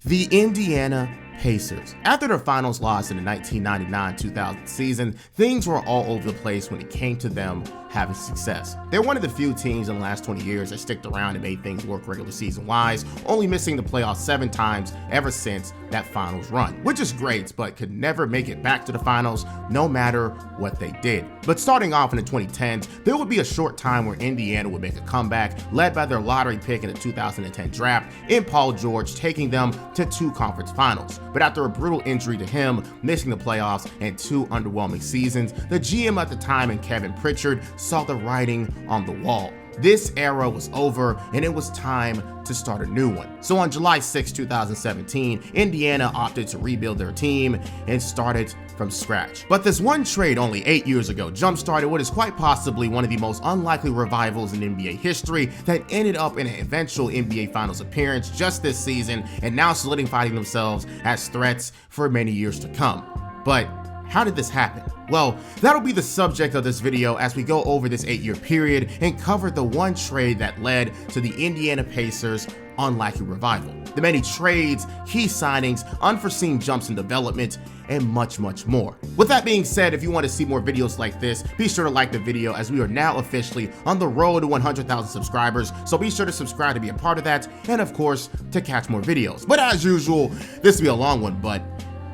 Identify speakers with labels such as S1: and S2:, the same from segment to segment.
S1: The Indiana Pacers. After their finals loss in the 1999-2000 season, things were all over the place when it came to them having success. They're one of the few teams in the last 20 years that sticked around and made things work regular season wise, only missing the playoffs 7 times ever since that finals run, which is great, but could never make it back to the finals no matter what they did. But starting off in the 2010s, there would be a short time where Indiana would make a comeback, led by their lottery pick in the 2010 draft in Paul George, taking them to 2 conference finals. But after a brutal injury to him, missing the playoffs, and 2 underwhelming seasons, the GM at the time and Kevin Pritchard saw the writing on the wall. This era was over and it was time to start a new one. So on July 6, 2017, Indiana opted to rebuild their team and started from scratch. But this one trade only 8 years ago jump-started what is quite possibly one of the most unlikely revivals in NBA history that ended up in an eventual NBA Finals appearance just this season and now solidifying themselves as threats for many years to come. But how did this happen? Well, that'll be the subject of this video as we go over this 8-year period and cover the one trade that led to the Indiana Pacers' unlikely revival, the many trades, key signings, unforeseen jumps in development, and much more. With that being said, if you want to see more videos like this, be sure to like the video as we are now officially on the road to 100,000 subscribers, so be sure to subscribe to be a part of that, and of course, to catch more videos. But as usual, this will be a long one, but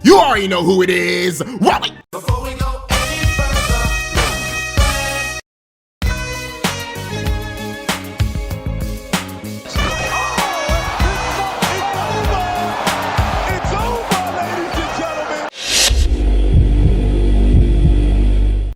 S1: you already know who it is, Wally!
S2: Before we go any further, it's over, ladies and gentlemen.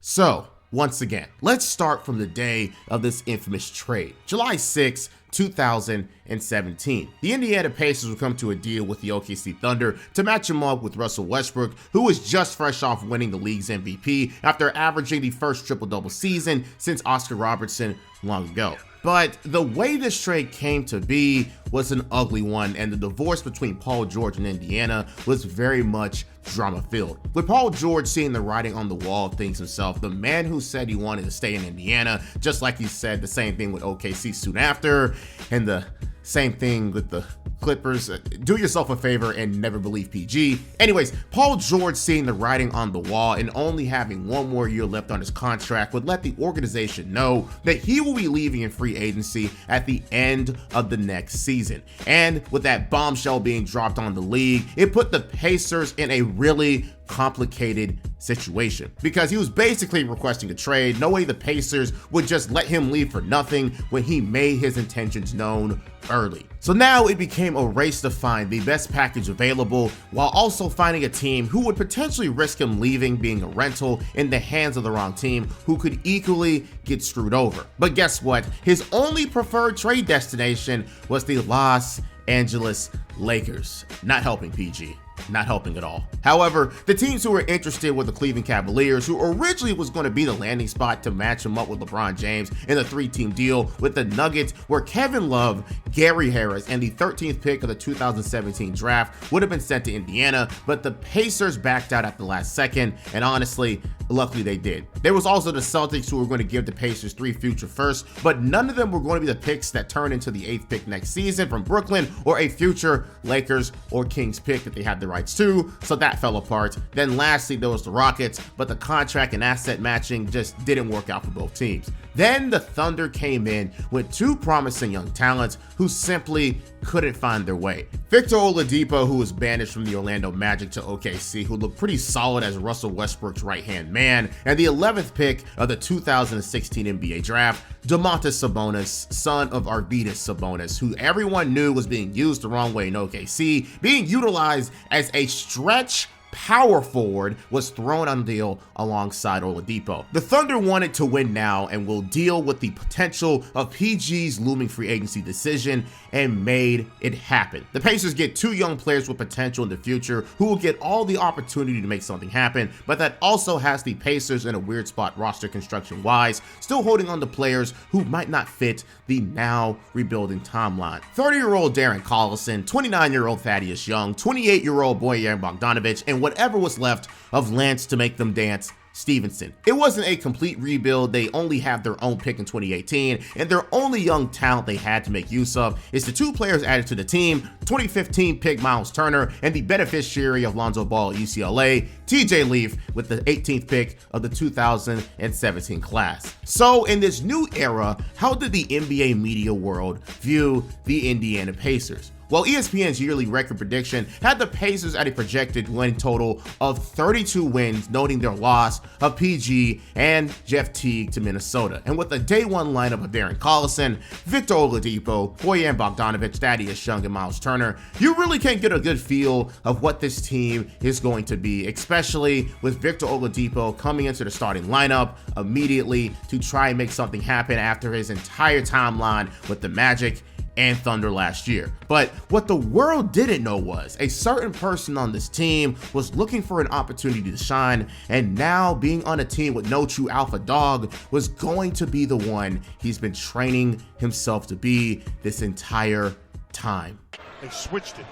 S1: So, once again, let's start from the day of this infamous trade. July 6, 2017. The Indiana Pacers would come to a deal with the OKC Thunder to match him up with Russell Westbrook, who was just fresh off winning the league's MVP after averaging the first triple-double season since Oscar Robertson long ago. But the way this trade came to be was an ugly one, and the divorce between Paul George and Indiana was very much drama-filled. With Paul George seeing the writing on the wall of things himself, the man who said he wanted to stay in Indiana, just like he said the same thing with OKC soon after, and the same thing with the Clippers. Do yourself a favor and never believe PG. Anyways, Paul George seeing the writing on the wall and only having 1 more year left on his contract would let the organization know that he will be leaving in free agency at the end of the next season. And with that bombshell being dropped on the league, it put the Pacers in a really complicated situation because he was basically requesting a trade. No way the Pacers would just let him leave for nothing when he made his intentions known early. So now it became a race to find the best package available while also finding a team who would potentially risk him leaving being a rental in the hands of the wrong team who could equally get screwed over. But guess what? His only preferred trade destination was the Los Angeles Lakers. Not helping, PG. Not helping at all. However, the teams who were interested were the Cleveland Cavaliers, who originally was going to be the landing spot to match him up with LeBron James in the 3-team deal with the Nuggets, where Kevin Love, Gary Harris, and the 13th pick of the 2017 draft would have been sent to Indiana, but the Pacers backed out at the last second, and honestly, luckily they did. There was also the Celtics, who were going to give the Pacers 3 future firsts, but none of them were going to be the picks that turn into the 8th pick next season from Brooklyn or a future Lakers or Kings pick that they had the rights to, so that fell apart. Then lastly, there was the Rockets, but the contract and asset matching just didn't work out for both teams. Then the Thunder came in with 2 promising young talents who simply couldn't find their way. Victor Oladipo, who was banished from the Orlando Magic to OKC, who looked pretty solid as Russell Westbrook's right-hand man, and the 11th pick of the 2016 NBA draft, Domantas Sabonis, son of Arvydas Sabonis, who everyone knew was being used the wrong way in OKC, being utilized as a stretch power forward, was thrown on the deal alongside Oladipo. The Thunder wanted to win now and will deal with the potential of PG's looming free agency decision and made it happen. The Pacers get 2 young players with potential in the future who will get all the opportunity to make something happen, but that also has the Pacers in a weird spot roster construction wise, still holding on to players who might not fit the now rebuilding timeline. 30-year-old Darren Collison, 29-year-old Thaddeus Young, 28-year-old Bojan Bogdanovic, and whatever was left of Lance to make them dance Stevenson. It wasn't a complete rebuild. They only have their own pick in 2018, and their only young talent they had to make use of is the two players added to the team, 2015 pick Miles Turner and the beneficiary of Lonzo Ball at UCLA, TJ Leaf, with the 18th pick of the 2017 class. So in this new era, how did the NBA media world view the Indiana Pacers? Well, ESPN's yearly record prediction had the Pacers at a projected win total of 32 wins, noting their loss of PG and Jeff Teague to Minnesota. And with the day one lineup of Darren Collison, Victor Oladipo, Bojan Bogdanovic, Thaddeus Young, and Miles Turner, you really can't get a good feel of what this team is going to be, especially with Victor Oladipo coming into the starting lineup immediately to try and make something happen after his entire timeline with the Magic and Thunder last year. But what the world didn't know was a certain person on this team was looking for an opportunity to shine, and now being on a team with no true alpha dog was going to be the one he's been training himself to be this entire time.
S2: They switched it.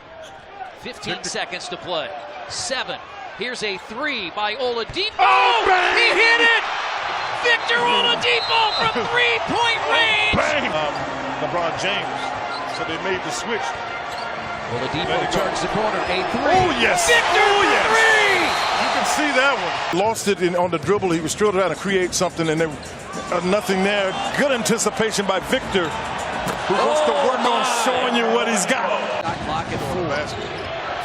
S3: 15 seconds to play. 7. Here's a 3 by Oladipo.
S2: Oh, bang!
S3: He hit it! Victor Oladipo from three-point range!
S2: Bang! LeBron James. So they made the switch.
S3: Oladipo turns the corner. A 3.
S2: Oh, yes.
S3: Victor
S2: Oh, yes.
S3: 3!
S2: You can see that one. Lost it on the dribble. He was still trying to create something, and there nothing there. Good anticipation by Victor, who wants to work on showing you what he's got.
S3: Shot clock at 4.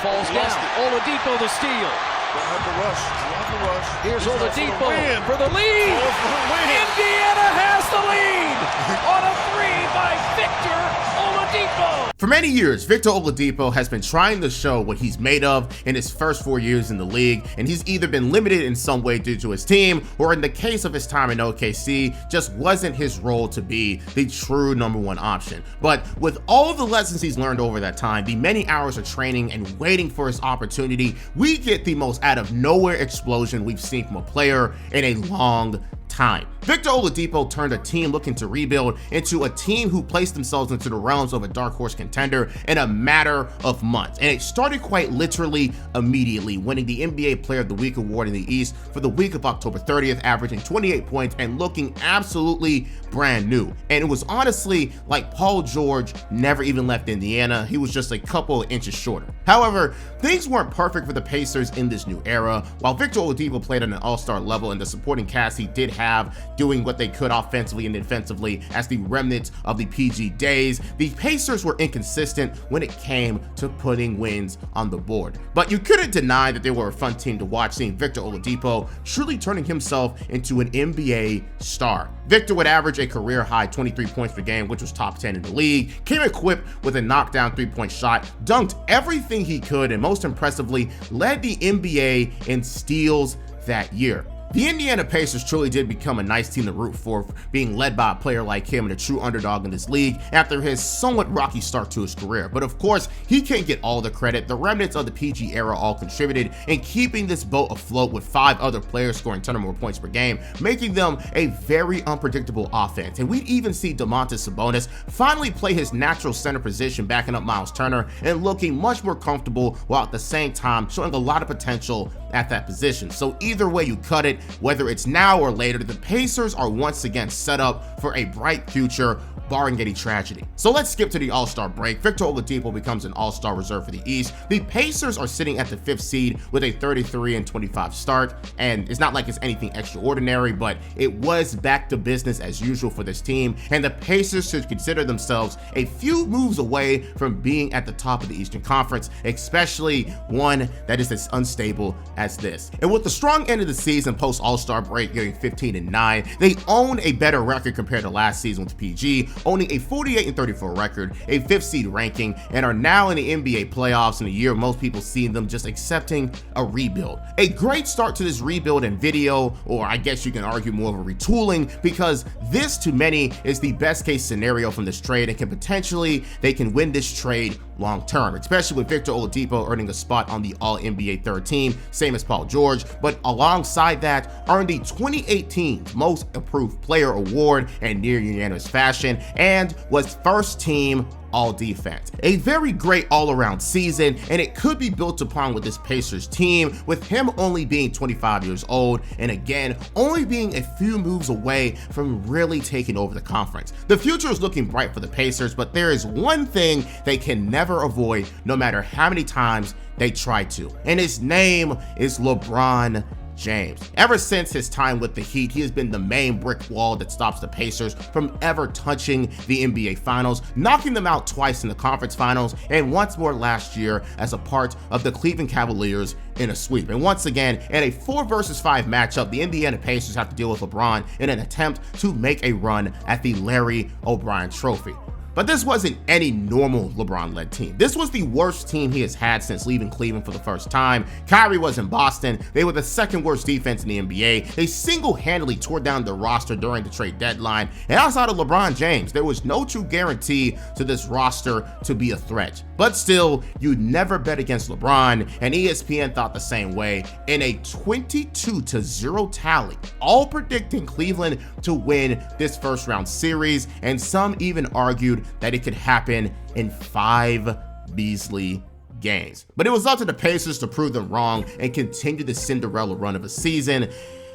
S3: Falls down. Oladipo the steal.
S2: Don't have to rush. You have to rush.
S3: Here's
S2: He's
S3: Oladipo
S2: for the
S3: for the lead.
S2: Oh, for the win.
S3: Indiana has the lead on a 3 by Victor Oladipo.
S1: For many years, Victor Oladipo has been trying to show what he's made of in his first 4 years in the league, and he's either been limited in some way due to his team, or in the case of his time in OKC, just wasn't his role to be the true number one option. But with all the lessons he's learned over that time, the many hours of training and waiting for his opportunity, we get the most out of nowhere explosion we've seen from a player in a long time. Victor Oladipo turned a team looking to rebuild into a team who placed themselves into the realms of a dark horse contender in a matter of months. And it started quite literally immediately, winning the NBA Player of the Week award in the East for the week of October 30th, averaging 28 points and looking absolutely brand new. And it was honestly like Paul George never even left Indiana. He was just a couple of inches shorter. However, things weren't perfect for the Pacers in this new era. While Victor Oladipo played on an all-star level and the supporting cast he did have doing what they could offensively and defensively as the remnants of the PG days, the Pacers were inconsistent when it came to putting wins on the board. But you couldn't deny that they were a fun team to watch, seeing Victor Oladipo truly turning himself into an NBA star. Victor would average a career high 23 points per game, which was top 10 in the league, came equipped with a knockdown three-point shot, dunked everything he could, and most impressively, led the NBA in steals that year. The Indiana Pacers truly did become a nice team to root for, being led by a player like him and a true underdog in this league after his somewhat rocky start to his career. But of course, he can't get all the credit. The remnants of the PG era all contributed in keeping this boat afloat, with 5 other players scoring 10 or more points per game, making them a very unpredictable offense. And we'd even see Domantas Sabonis finally play his natural center position, backing up Miles Turner and looking much more comfortable, while at the same time showing a lot of potential at that position. So either way you cut it, whether it's now or later, the Pacers are once again set up for a bright future, barring any tragedy. So let's skip to the All-Star break. Victor Oladipo becomes an All-Star reserve for the East. The Pacers are sitting at the 5th seed with a 33-25 start, and it's not like it's anything extraordinary, but it was back to business as usual for this team, and the Pacers should consider themselves a few moves away from being at the top of the Eastern Conference, especially one that is as unstable as this. And with the strong end of the season post All-Star break getting 15-9, they own a better record compared to last season with PG, owning a 48-34 record, a 5th seed ranking, and are now in the NBA playoffs in a year most people see them just accepting a rebuild. A great start to this rebuild in video, or I guess you can argue more of a retooling, because this to many is the best case scenario from this trade, and they can win this trade long term, especially with Victor Oladipo earning a spot on the All-NBA third team, same as Paul George, but alongside that earned the 2018 Most Improved Player award in near unanimous fashion, and was first team all defense. A very great all-around season, and it could be built upon with this Pacers team, with him only being 25 years old, and again, only being a few moves away from really taking over the conference. The future is looking bright for the Pacers, but there is one thing they can never avoid, no matter how many times they try to, and his name is LeBron James. Ever since his time with the Heat, he has been the main brick wall that stops the Pacers from ever touching the NBA Finals, knocking them out twice in the conference finals and once more last year as a part of the Cleveland Cavaliers in a sweep. And once again, in a 4 versus 5 matchup, the Indiana Pacers have to deal with LeBron in an attempt to make a run at the Larry O'Brien Trophy. But this wasn't any normal LeBron-led team. This was the worst team he has had since leaving Cleveland for the first time. Kyrie was in Boston. They were the second worst defense in the NBA. They single-handedly tore down the roster during the trade deadline. And outside of LeBron James, there was no true guarantee to this roster to be a threat. But still, you never bet against LeBron, and ESPN thought the same way in a 22-0 tally, all predicting Cleveland to win this first round series, and some even argued that it could happen in 5 measly games. But it was up to the Pacers to prove them wrong and continue the Cinderella run of a season,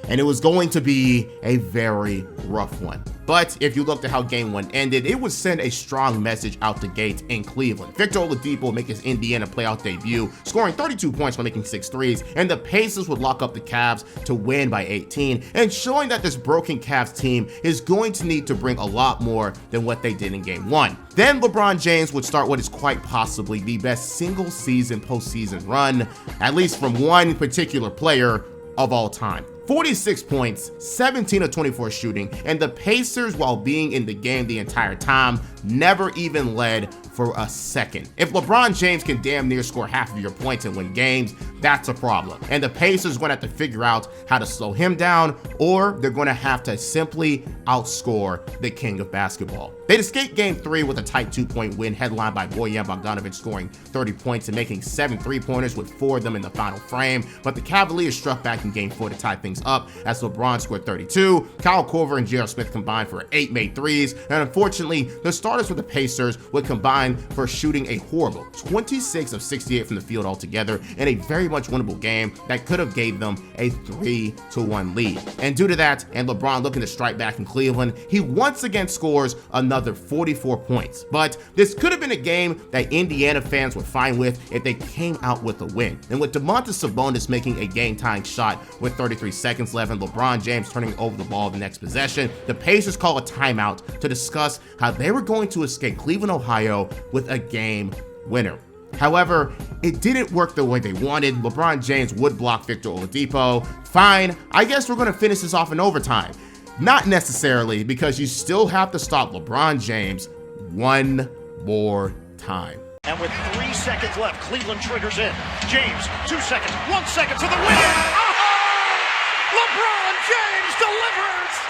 S1: and it was going to be a very rough one. But if you looked at how game 1 ended, it would send a strong message out the gate in Cleveland. Victor Oladipo would make his Indiana playoff debut, scoring 32 points while making 6 threes, and the Pacers would lock up the Cavs to win by 18, and showing that this broken Cavs team is going to need to bring a lot more than what they did in game 1. Then LeBron James would start what is quite possibly the best single season postseason run, at least from one particular player of all time. 46 points, 17 of 24 shooting, and the Pacers, while being in the game the entire time, never even led for a second. If LeBron James can damn near score half of your points and win games, that's a problem. And the Pacers are going to have to figure out how to slow him down, or they're going to have to simply outscore the king of basketball. They'd escape game 3 with a tight 2-point win headlined by Bojan Bogdanovic scoring 30 points and making 7 3-pointers with 4 of them in the final frame. But the Cavaliers struck back in game 4 to tie things up as LeBron scored 32. Kyle Korver and J.R. Smith combined for 8 made threes. And unfortunately, the starters for the Pacers would combine for shooting a horrible 26 of 68 from the field altogether in a very much winnable game that could have gave them a 3-1 lead. And due to that, and LeBron looking to strike back in Cleveland, he once again scores another 44 points. But this could have been a game that Indiana fans were fine with if they came out with a win. And with Domantas Sabonis making a game-tying shot with 33 seconds left and LeBron James turning over the ball the next possession, the Pacers call a timeout to discuss how they were going to escape Cleveland, Ohio with a game winner. However, it didn't work the way they wanted. LeBron James would block Victor Oladipo. Fine, I guess we're going to finish this off in overtime. Not necessarily, because you still have to stop LeBron James one more time.
S4: And with 3 seconds left, Cleveland triggers in. James, 2 seconds, 1 second to the win. Oh! LeBron James delivers!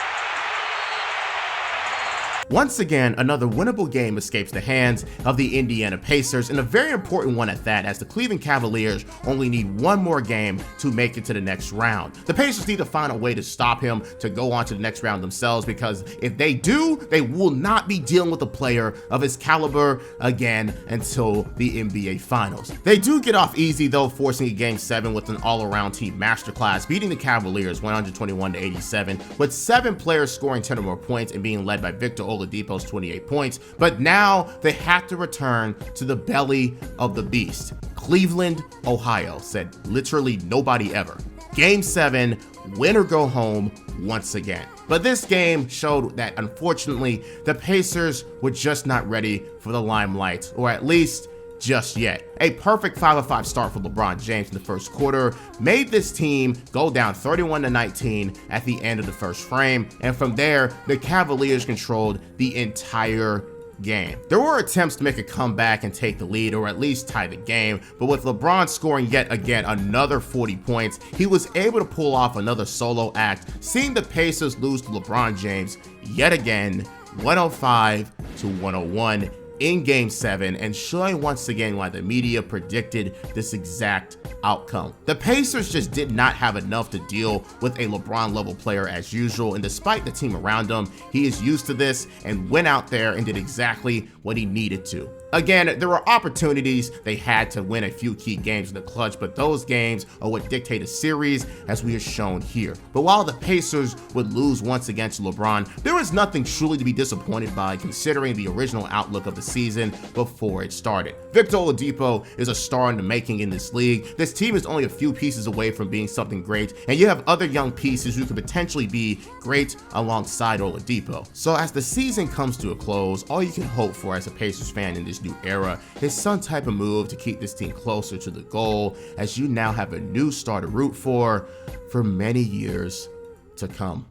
S1: Once again, another winnable game escapes the hands of the Indiana Pacers, and a very important one at that, as the Cleveland Cavaliers only need one more game to make it to the next round. The Pacers need to find a way to stop him to go on to the next round themselves, because if they do, they will not be dealing with a player of his caliber again until the NBA Finals. They do get off easy though, forcing a Game 7 with an all-around team masterclass, beating the Cavaliers 121-87, with 7 players scoring 10 or more points and being led by Victor Oladipo's 28 points, but now they have to return to the belly of the beast. Cleveland, Ohio, said literally nobody ever. Game 7, win or go home once again. But this game showed that unfortunately, the Pacers were just not ready for the limelight, or at least just yet. A perfect 5-of-5 start for LeBron James in the first quarter made this team go down 31-19 at the end of the first frame, and from there, the Cavaliers controlled the entire game. There were attempts to make a comeback and take the lead, or at least tie the game, but with LeBron scoring yet again another 40 points, he was able to pull off another solo act, seeing the Pacers lose to LeBron James yet again, 105-101, in Game 7 and showing once again why the media predicted this exact outcome. The Pacers just did not have enough to deal with a LeBron level player as usual, and despite the team around him, he is used to this and went out there and did exactly what he needed to. Again, there were opportunities they had to win a few key games in the clutch, but those games are what dictate a series, as we are shown here. But while the Pacers would lose once again to LeBron, there was nothing truly to be disappointed by considering the original outlook of the season before it started. Victor Oladipo is a star in the making in this league. This team is only a few pieces away from being something great, and you have other young pieces who could potentially be great alongside Oladipo. So as the season comes to a close, all you can hope for as a Pacers fan in this new era is some type of move to keep this team closer to the goal, as you now have a new star to root for many years to come.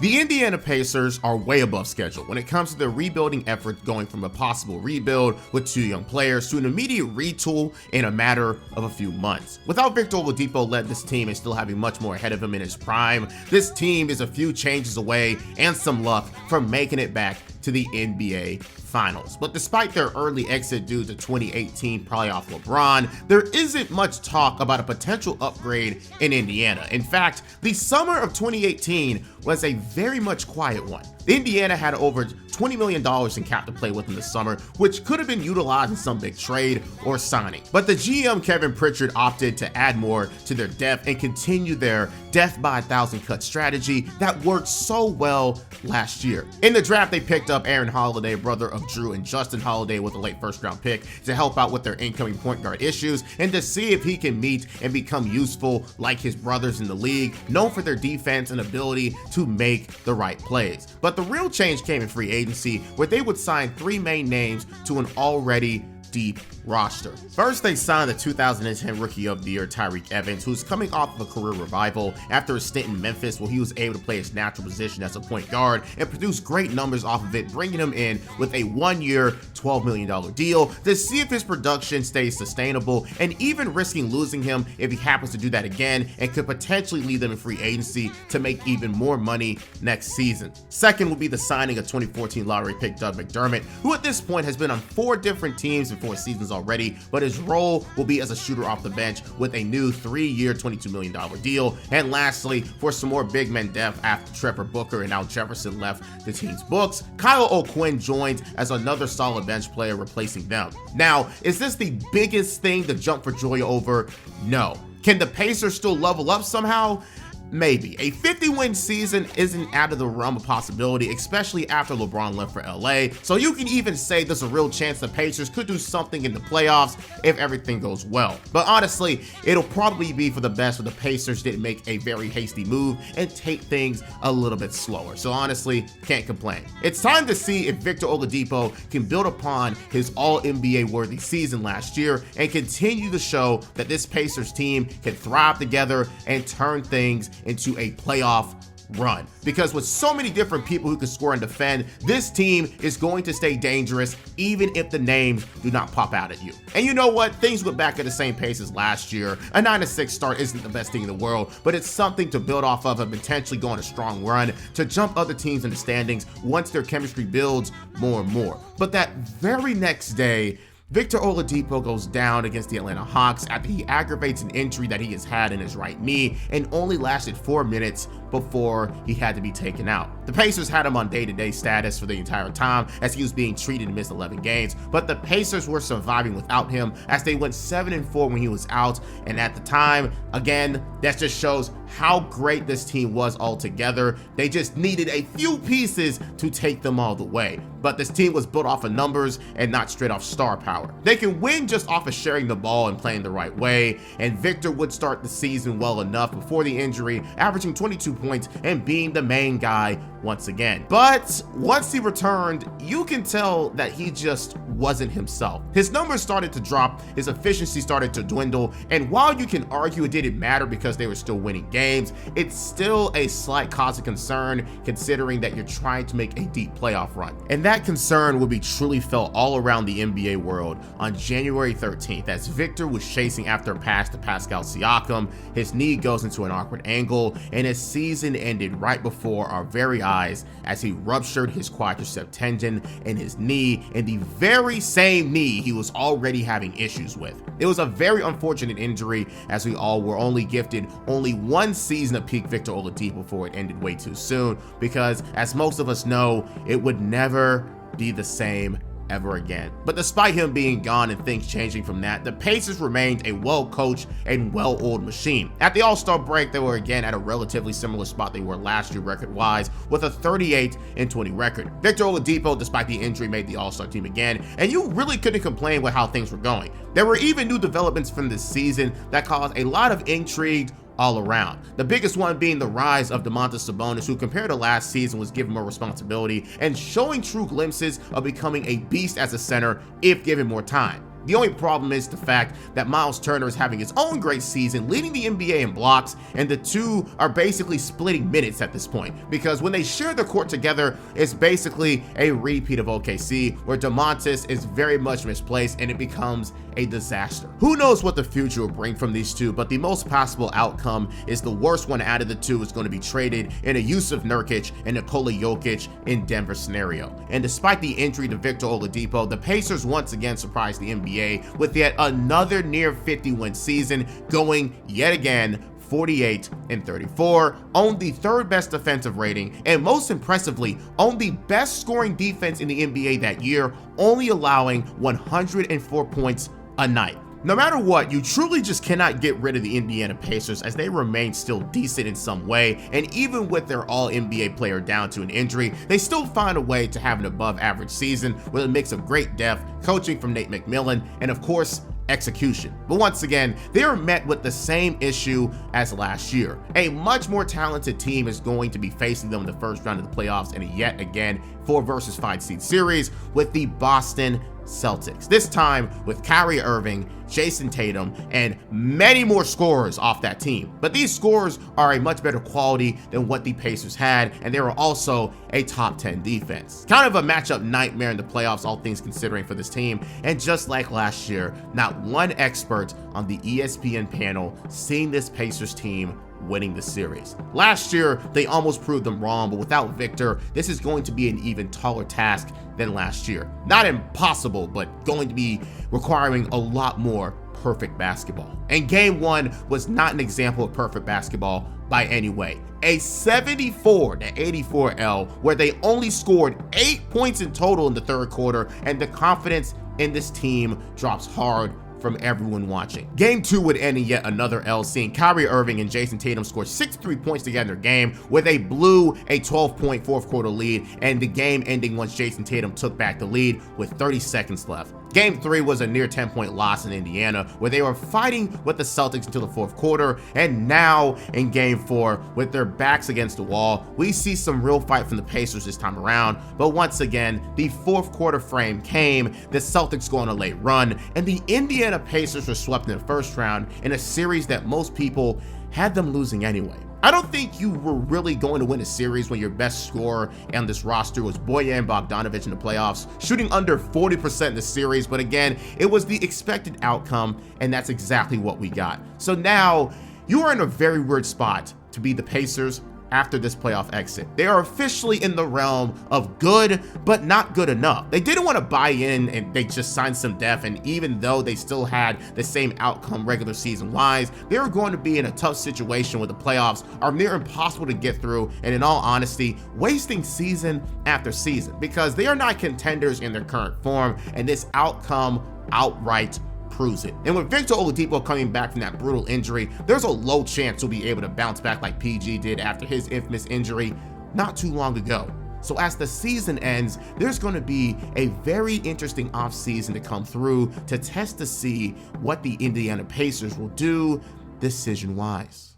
S1: The Indiana Pacers are way above schedule when it comes to their rebuilding effort, going from a possible rebuild with 2 young players to an immediate retool in a matter of a few months. Without Victor Oladipo led this team and still having much more ahead of him in his prime, this team is a few changes away and some luck from making it back to the NBA Finals. But despite their early exit due to 2018 playoff LeBron, there isn't much talk about a potential upgrade in Indiana. In fact, the summer of 2018 was a very much quiet one. Indiana had over $20 million in cap to play with in the summer, which could have been utilized in some big trade or signing. But the GM Kevin Pritchard opted to add more to their depth and continue their death by 1,000 cut strategy that worked so well last year. In the draft, they picked up Aaron Holiday, brother of Drew and Justin Holiday, with a late first-round pick to help out with their incoming point guard issues and to see if he can meet and become useful like his brothers in the league, known for their defense and ability to make the right plays. But the real change came in free agency, where they would sign 3 main names to an already deep roster. First, they signed the 2010 Rookie of the Year Tyrese Evans, who's coming off of a career revival after a stint in Memphis where he was able to play his natural position as a point guard and produce great numbers off of it, bringing him in with a 1-year, $12 million deal to see if his production stays sustainable, and even risking losing him if he happens to do that again, and could potentially lead them in free agency to make even more money next season. Second would be the signing of 2014 lottery pick Doug McDermott, who at this point has been on 4 different teams in 4 seasons already, but his role will be as a shooter off the bench with a new 3-year, $22 million deal. And lastly, for some more big men depth after Trevor Booker and Al Jefferson left the team's books, Kyle O'Quinn joined as another solid bench player replacing them. Now, is this the biggest thing to jump for joy over? No. Can the Pacers still level up somehow? Maybe. A 50-win season isn't out of the realm of possibility, especially after LeBron left for LA. So you can even say there's a real chance the Pacers could do something in the playoffs if everything goes well. But honestly, it'll probably be for the best for the Pacers didn't make a very hasty move and take things a little bit slower. So honestly, can't complain. It's time to see if Victor Oladipo can build upon his all-NBA worthy season last year and continue to show that this Pacers team can thrive together and turn things into a playoff run. Because with so many different people who can score and defend, this team is going to stay dangerous even if the names do not pop out at you. And you know what? Things went back at the same pace as last year. A 9-6 start isn't the best thing in the world, but it's something to build off of and potentially go on a strong run to jump other teams in the standings once their chemistry builds more and more. But that very next day, Victor Oladipo goes down against the Atlanta Hawks after he aggravates an injury that he has had in his right knee and only lasted 4 minutes before he had to be taken out. The Pacers had him on day-to-day status for the entire time as he was being treated and missed 11 games, but the Pacers were surviving without him as they went 7-4 when he was out, and at the time, again, that just shows how great this team was altogether. They just needed a few pieces to take them all the way. But this team was built off of numbers and not straight off star power. They can win just off of sharing the ball and playing the right way, and Victor would start the season well enough before the injury, averaging 22 points and being the main guy once again. But once he returned, you can tell that he just wasn't himself. His numbers started to drop, his efficiency started to dwindle, and while you can argue it didn't matter because they were still winning games, it's still a slight cause of concern considering that you're trying to make a deep playoff run. And that concern will be truly felt all around the NBA world on January 13th as Victor was chasing after a pass to Pascal Siakam. His knee goes into an awkward angle and his season ended right before our very eyes as he ruptured his quadricep tendon in his knee, in the very same knee he was already having issues with. It was a very unfortunate injury, as we all were only gifted only one season of peak Victor Oladipo before it ended way too soon, because as most of us know, it would never be the same ever again. But despite him being gone and things changing from that, the Pacers remained a well-coached and well-oiled machine. At the All-Star break, they were again at a relatively similar spot they were last year record-wise, with a 38-20 record. Victor Oladipo, despite the injury, made the All-Star team again, and you really couldn't complain with how things were going. There were even new developments from this season that caused a lot of intrigue all around. The biggest one being the rise of Domantas Sabonis, who compared to last season was given more responsibility and showing true glimpses of becoming a beast as a center if given more time. The only problem is the fact that Miles Turner is having his own great season, leading the NBA in blocks, and the two are basically splitting minutes at this point, because when they share the court together, it's basically a repeat of OKC, where Domantas is very much misplaced and it becomes a disaster. Who knows what the future will bring from these two, but the most possible outcome is the worst one out of the two is going to be traded in a Jusuf Nurkic and Nikola Jokic in Denver scenario. And despite the injury to Victor Oladipo, the Pacers once again surprised the NBA with yet another near 50-win season, going yet again 48-34, owned the third best defensive rating, and most impressively, owned the best scoring defense in the NBA that year, only allowing 104 points a night. No matter what, you truly just cannot get rid of the Indiana Pacers, as they remain still decent in some way, and even with their all-NBA player down to an injury, they still find a way to have an above-average season with a mix of great depth, coaching from Nate McMillan, and of course, execution. But once again, they are met with the same issue as last year. A much more talented team is going to be facing them in the first round of the playoffs in a yet again 4 versus 5 seed series with the Boston Celtics. This time with Kyrie Irving, Jason Tatum, and many more scorers off that team. But these scorers are a much better quality than what the Pacers had, and they were also a top 10 defense. Kind of a matchup nightmare in the playoffs, all things considering, for this team. And just like last year, not one expert on the ESPN panel seeing this Pacers team winning the series. Last year, they almost proved them wrong, but without Victor, this is going to be an even taller task than last year. Not impossible, but going to be requiring a lot more perfect basketball. And game 1 was not an example of perfect basketball by any way. A 74-84 L, where they only scored 8 points in total in the third quarter, and the confidence in this team drops hard from everyone watching. Game 2 would end in yet another L, seeing Kyrie Irving and Jason Tatum score 63 points together in their game, where they blew a 12-point fourth quarter lead, and the game ending once Jason Tatum took back the lead with 30 seconds left. Game 3 was a near 10-point loss in Indiana, where they were fighting with the Celtics until the fourth quarter, and now in Game 4, with their backs against the wall, we see some real fight from the Pacers this time around. But once again, the fourth quarter frame came, the Celtics go on a late run, and the Indiana Pacers were swept in the first round in a series that most people had them losing anyway. I don't think you were really going to win a series when your best scorer on this roster was Bojan Bogdanovic in the playoffs, shooting under 40% in the series, but again, it was the expected outcome, and that's exactly what we got. So now, you are in a very weird spot to be the Pacers after this playoff exit. They are officially in the realm of good, but not good enough. They didn't want to buy in, and they just signed some depth, and even though they still had the same outcome regular season wise, they were going to be in a tough situation where the playoffs are near impossible to get through, and in all honesty, wasting season after season, because they are not contenders in their current form, and this outcome outright proves it. And with Victor Oladipo coming back from that brutal injury, there's a low chance he'll be able to bounce back like PG did after his infamous injury not too long ago. So as the season ends, there's going to be a very interesting offseason to come through to test to see what the Indiana Pacers will do decision-wise.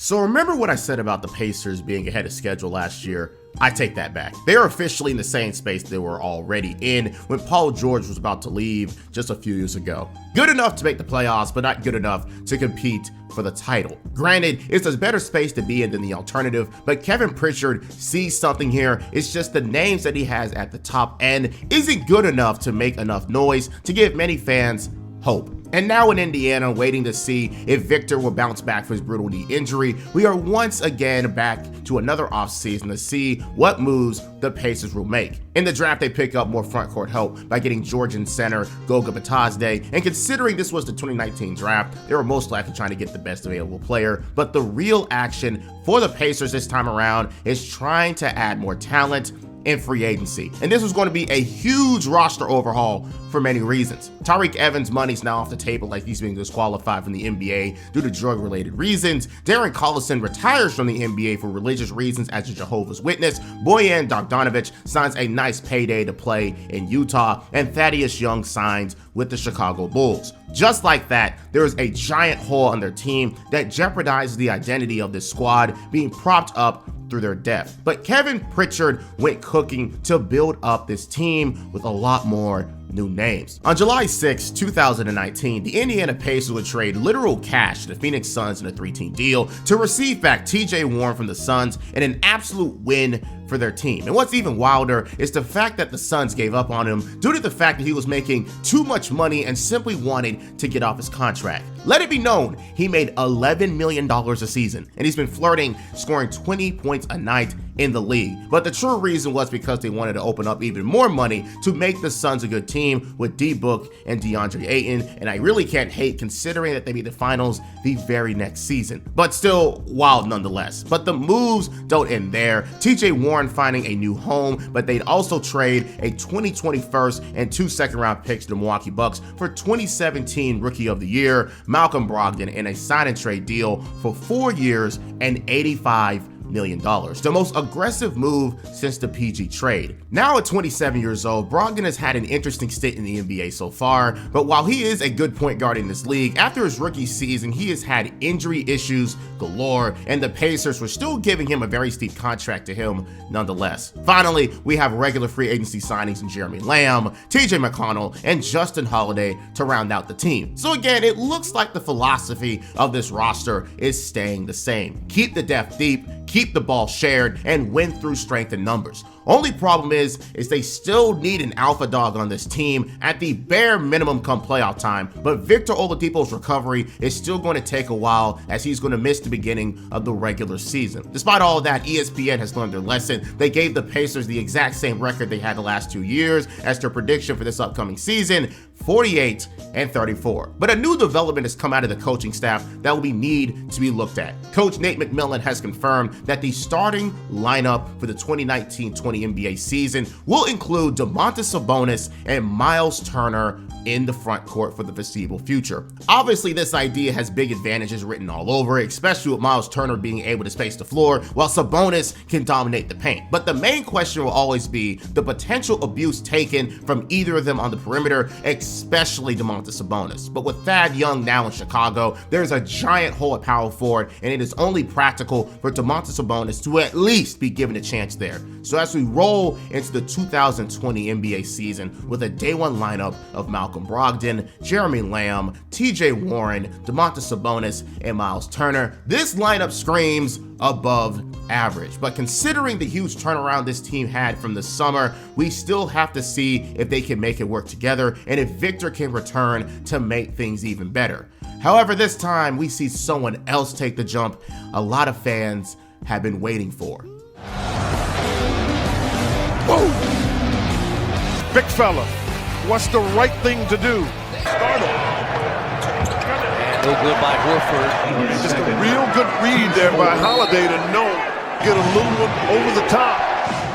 S1: So remember what I said about the Pacers being ahead of schedule last year? I take that back. They are officially in the same space they were already in when Paul George was about to leave just a few years ago. Good enough to make the playoffs, but not good enough to compete for the title. Granted, it's a better space to be in than the alternative, but Kevin Pritchard sees something here. It's just the names that he has at the top end isn't good enough to make enough noise to give many fans hope. And now in Indiana, waiting to see if Victor will bounce back from his brutal knee injury, we are once again back to another offseason to see what moves the Pacers will make. In the draft, they pick up more front court help by getting Georgian center Goga Bitadze, and considering this was the 2019 draft, they were most likely trying to get the best available player. But the real action for the Pacers this time around is trying to add more talent in free agency. And this was going to be a huge roster overhaul for many reasons. Tyreke Evans' money's now off the table, like he's being disqualified from the NBA due to drug-related reasons. Darren Collison retires from the NBA for religious reasons as a Jehovah's Witness. Bojan Bogdanovic signs a nice payday to play in Utah, and Thaddeus Young signs with the Chicago Bulls. Just like that, there is a giant hole on their team that jeopardizes the identity of this squad being propped up through their depth. But Kevin Pritchard went cooking to build up this team with a lot more new names. On July 6, 2019, the Indiana Pacers would trade literal cash to the Phoenix Suns in a 3-team deal to receive back TJ Warren from the Suns in an absolute win for their team. And what's even wilder is the fact that the Suns gave up on him due to the fact that he was making too much money and simply wanted to get off his contract. Let it be known, he made $11 million a season, and he's been flirting, scoring 20 points a night in the league. But the true reason was because they wanted to open up even more money to make the Suns a good team with D-Book and DeAndre Ayton, and I really can't hate considering that they made the finals the very next season. But still wild nonetheless. But the moves don't end there. TJ Warren finding a new home, but they'd also trade a 2020 first and 2 second-round picks to the Milwaukee Bucks for 2017 Rookie of the Year, Malcolm Brogdon, in a sign and trade deal for 4 years and $85 million. The most aggressive move since the PG trade. Now at 27 years old, Brogdon has had an interesting stint in the NBA so far, but while he is a good point guard in this league, after his rookie season, he has had injury issues galore, and the Pacers were still giving him a very steep contract to him nonetheless. Finally, we have regular free agency signings in Jeremy Lamb, TJ McConnell, and Justin Holiday to round out the team. So again, it looks like the philosophy of this roster is staying the same. Keep the depth deep, keep the ball shared, and win through strength and numbers. Only problem is they still need an alpha dog on this team at the bare minimum come playoff time, but Victor Oladipo's recovery is still going to take a while as he's going to miss the beginning of the regular season. Despite all of that, ESPN has learned their lesson. They gave the Pacers the exact same record they had the last 2 years as their prediction for this upcoming season, 48-34. But a new development has come out of the coaching staff that will need to be looked at. Coach Nate McMillan has confirmed that the starting lineup for the 2019-20 NBA season will include Domantas Sabonis and Miles Turner in the front court for the foreseeable future. Obviously, this idea has big advantages written all over it, especially with Miles Turner being able to space the floor while Sabonis can dominate the paint. But the main question will always be the potential abuse taken from either of them on the perimeter, especially Domantas Sabonis. But with Thad Young now in Chicago, there's a giant hole at power forward, and it is only practical for Domantas Sabonis to at least be given a chance there. So as we roll into the 2020 NBA season with a day one lineup of Malcolm Brogdon, Jeremy Lamb, TJ Warren, Domantas Sabonis, and Miles Turner, this lineup screams above average. But considering the huge turnaround this team had from the summer, we still have to see if they can make it work together and if Victor can return to make things even better. However, this time we see someone else take the jump a lot of fans have been waiting for.
S2: Whoa! Big fella, what's the right thing to do?
S3: No good by Horford.
S2: Just a real good read there by Holiday to know, get a little one over the top.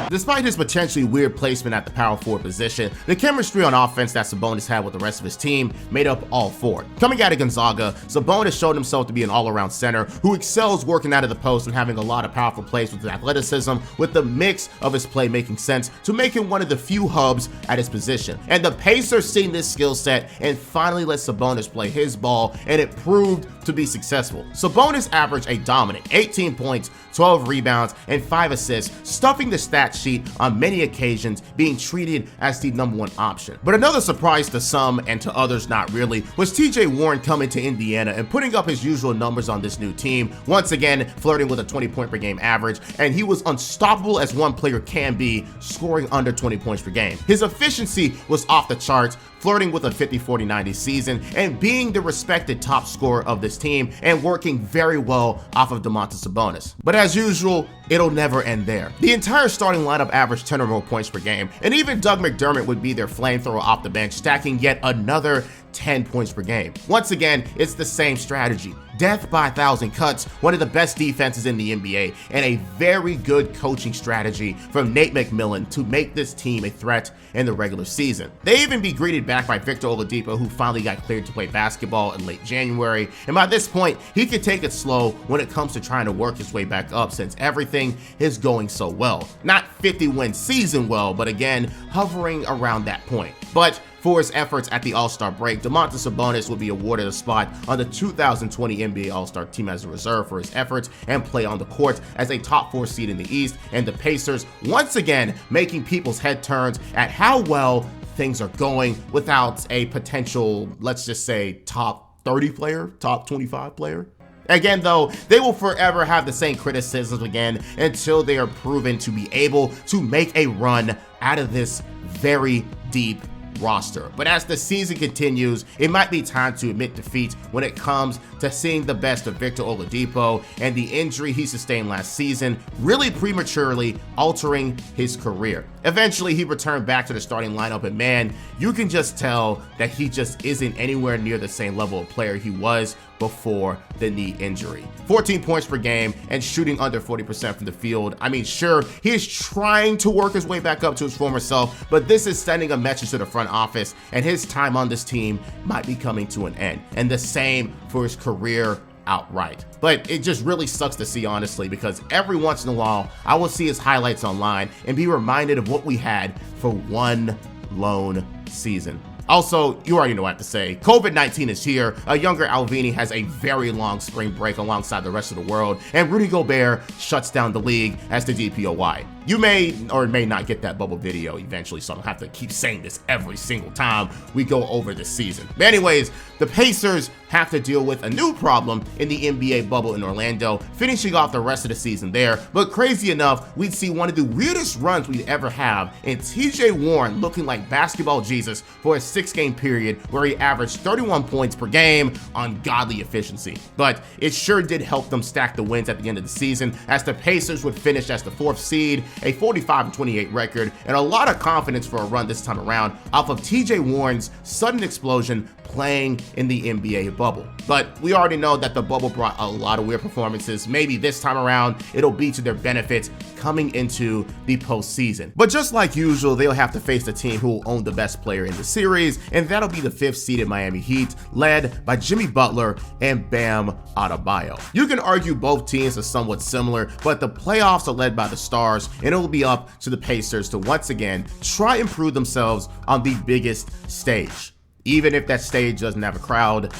S1: Despite his potentially weird placement at the power forward position, the chemistry on offense that Sabonis had with the rest of his team made up all for it. Coming out of Gonzaga, Sabonis showed himself to be an all-around center who excels working out of the post and having a lot of powerful plays with his athleticism, with the mix of his play making sense to make him one of the few hubs at his position. And the Pacers seen this skill set and finally let Sabonis play his ball, and it proved to be successful. Sabonis averaged a dominant 18 points, 12 rebounds, and 5 assists, stuffing the stat sheet on many occasions, being treated as the #1 option. But another surprise to some and to others not really was TJ Warren coming to Indiana and putting up his usual numbers on this new team, once again flirting with a 20-point per game average, and he was unstoppable as one player can be, scoring under 20 points per game. His efficiency was off the charts, flirting with a 50-40-90 season and being the respected top scorer of this team and working very well off of Domantas Sabonis. But as usual, it'll never end there. The entire starting lineup averaged 10 or more points per game, and even Doug McDermott would be their flamethrower off the bench, stacking yet another 10 points per game. Once again, it's the same strategy. Death by 1,000 cuts, one of the best defenses in the NBA, and a very good coaching strategy from Nate McMillan to make this team a threat in the regular season. They even be greeted back by Victor Oladipo, who finally got cleared to play basketball in late January, and by this point, he could take it slow when it comes to trying to work his way back up since everything is going so well. Not 50-win season well, but again, hovering around that point. But for his efforts at the All-Star break, Domantas Sabonis will be awarded a spot on the 2020 NBA All-Star team as a reserve for his efforts and play on the court as a top 4 seed in the East, and the Pacers once again making people's head turns at how well things are going without a potential, let's just say, top 30 player, top 25 player. Again, though, they will forever have the same criticisms again until they are proven to be able to make a run out of this very deep roster. But as the season continues, it might be time to admit defeat when it comes to seeing the best of Victor Oladipo and the injury he sustained last season, really prematurely altering his career. Eventually, he returned back to the starting lineup, and man, you can just tell that he just isn't anywhere near the same level of player he was before the knee injury. 14 points per game and shooting under 40% from the field. I mean, sure, he is trying to work his way back up to his former self, but this is sending a message to the front office, and his time on this team might be coming to an end. And the same for his career outright. But it just really sucks to see, honestly, because every once in a while, I will see his highlights online and be reminded of what we had for one lone season. Also, you already know what I have to say. COVID-19 is here. A younger Alvini has a very long spring break alongside the rest of the world, and Rudy Gobert shuts down the league as the DPOY. You may or may not get that bubble video eventually, so I don't have to keep saying this every single time we go over this season. But anyways, the Pacers have to deal with a new problem in the NBA bubble in Orlando, finishing off the rest of the season there. But crazy enough, we'd see one of the weirdest runs we'd ever have in TJ Warren looking like basketball Jesus for a 6-game period where he averaged 31 points per game, ungodly efficiency. But it sure did help them stack the wins at the end of the season, as the Pacers would finish as the 4th seed, a 45-28 record, and a lot of confidence for a run this time around off of TJ Warren's sudden explosion playing in the NBA bubble. But we already know that the bubble brought a lot of weird performances. Maybe this time around, it'll be to their benefit coming into the postseason. But just like usual, they'll have to face the team who will own the best player in the series, and that'll be the 5th seeded Miami Heat, led by Jimmy Butler and Bam Adebayo. You can argue both teams are somewhat similar, but the playoffs are led by the stars, and it'll be up to the Pacers to once again try and prove themselves on the biggest stage. Even if that stage doesn't have a crowd,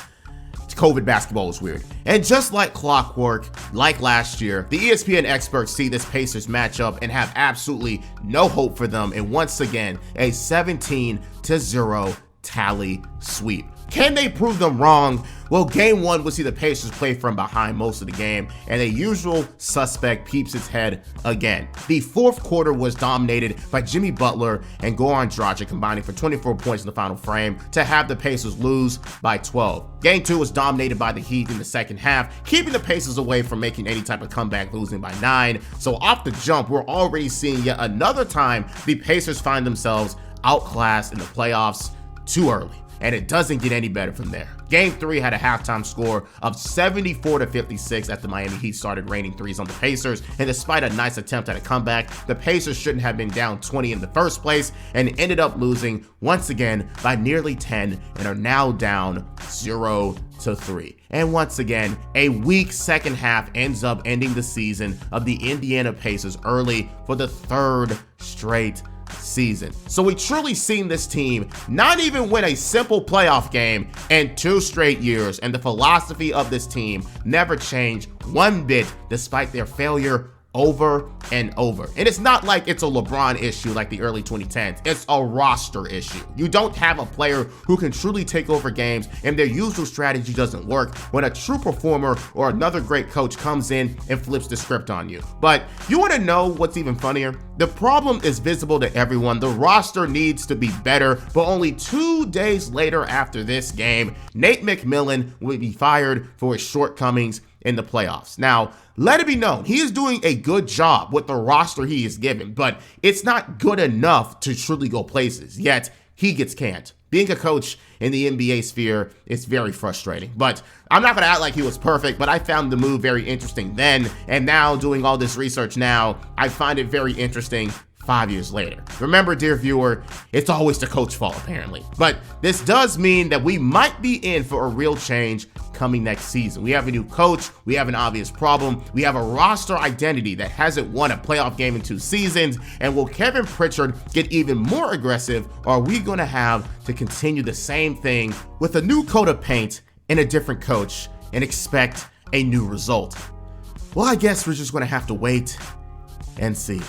S1: COVID basketball is weird. And just like clockwork, like last year, the ESPN experts see this Pacers matchup and have absolutely no hope for them, and once again, a 17-0 tally sweep. Can they prove them wrong? Well, game 1 will see the Pacers play from behind most of the game, and a usual suspect peeps its head again. The 4th quarter was dominated by Jimmy Butler and Goran Dragic combining for 24 points in the final frame to have the Pacers lose by 12. Game 2 was dominated by the Heat in the second half, keeping the Pacers away from making any type of comeback, losing by 9. So off the jump, we're already seeing yet another time the Pacers find themselves outclassed in the playoffs too early. And it doesn't get any better from there. Game 3 had a halftime score of 74-56 as the Miami Heat started raining threes on the Pacers, and despite a nice attempt at a comeback, the Pacers shouldn't have been down 20 in the first place and ended up losing once again by nearly 10 and are now down 0-3. And once again, a weak second half ends up ending the season of the Indiana Pacers early for the 3rd straight season. So we truly seen this team not even win a simple playoff game in 2 straight years, and the philosophy of this team never changed one bit despite their failure over and over. And it's not like it's a LeBron issue like the early 2010s. It's a roster issue. You don't have a player who can truly take over games, and their usual strategy doesn't work when a true performer or another great coach comes in and flips the script on you. But you want to know what's even funnier? The problem is visible to everyone. The roster needs to be better, but only 2 days later after this game, Nate McMillan will be fired for his shortcomings in the playoffs. Now, let it be known, he is doing a good job with the roster he is given, but it's not good enough to truly go places, yet he gets canned. Being a coach in the NBA sphere is very frustrating, but I'm not going to act like he was perfect, but I found the move very interesting then, and now doing all this research now, I find it very interesting 5 years later. Remember, dear viewer, it's always the coach's fault, apparently. But this does mean that we might be in for a real change coming next season. We have a new coach, we have an obvious problem, we have a roster identity that hasn't won a playoff game in 2 seasons, and will Kevin Pritchard get even more aggressive, or are we going to have to continue the same thing with a new coat of paint and a different coach and expect a new result? Well, I guess we're just going to have to wait and see.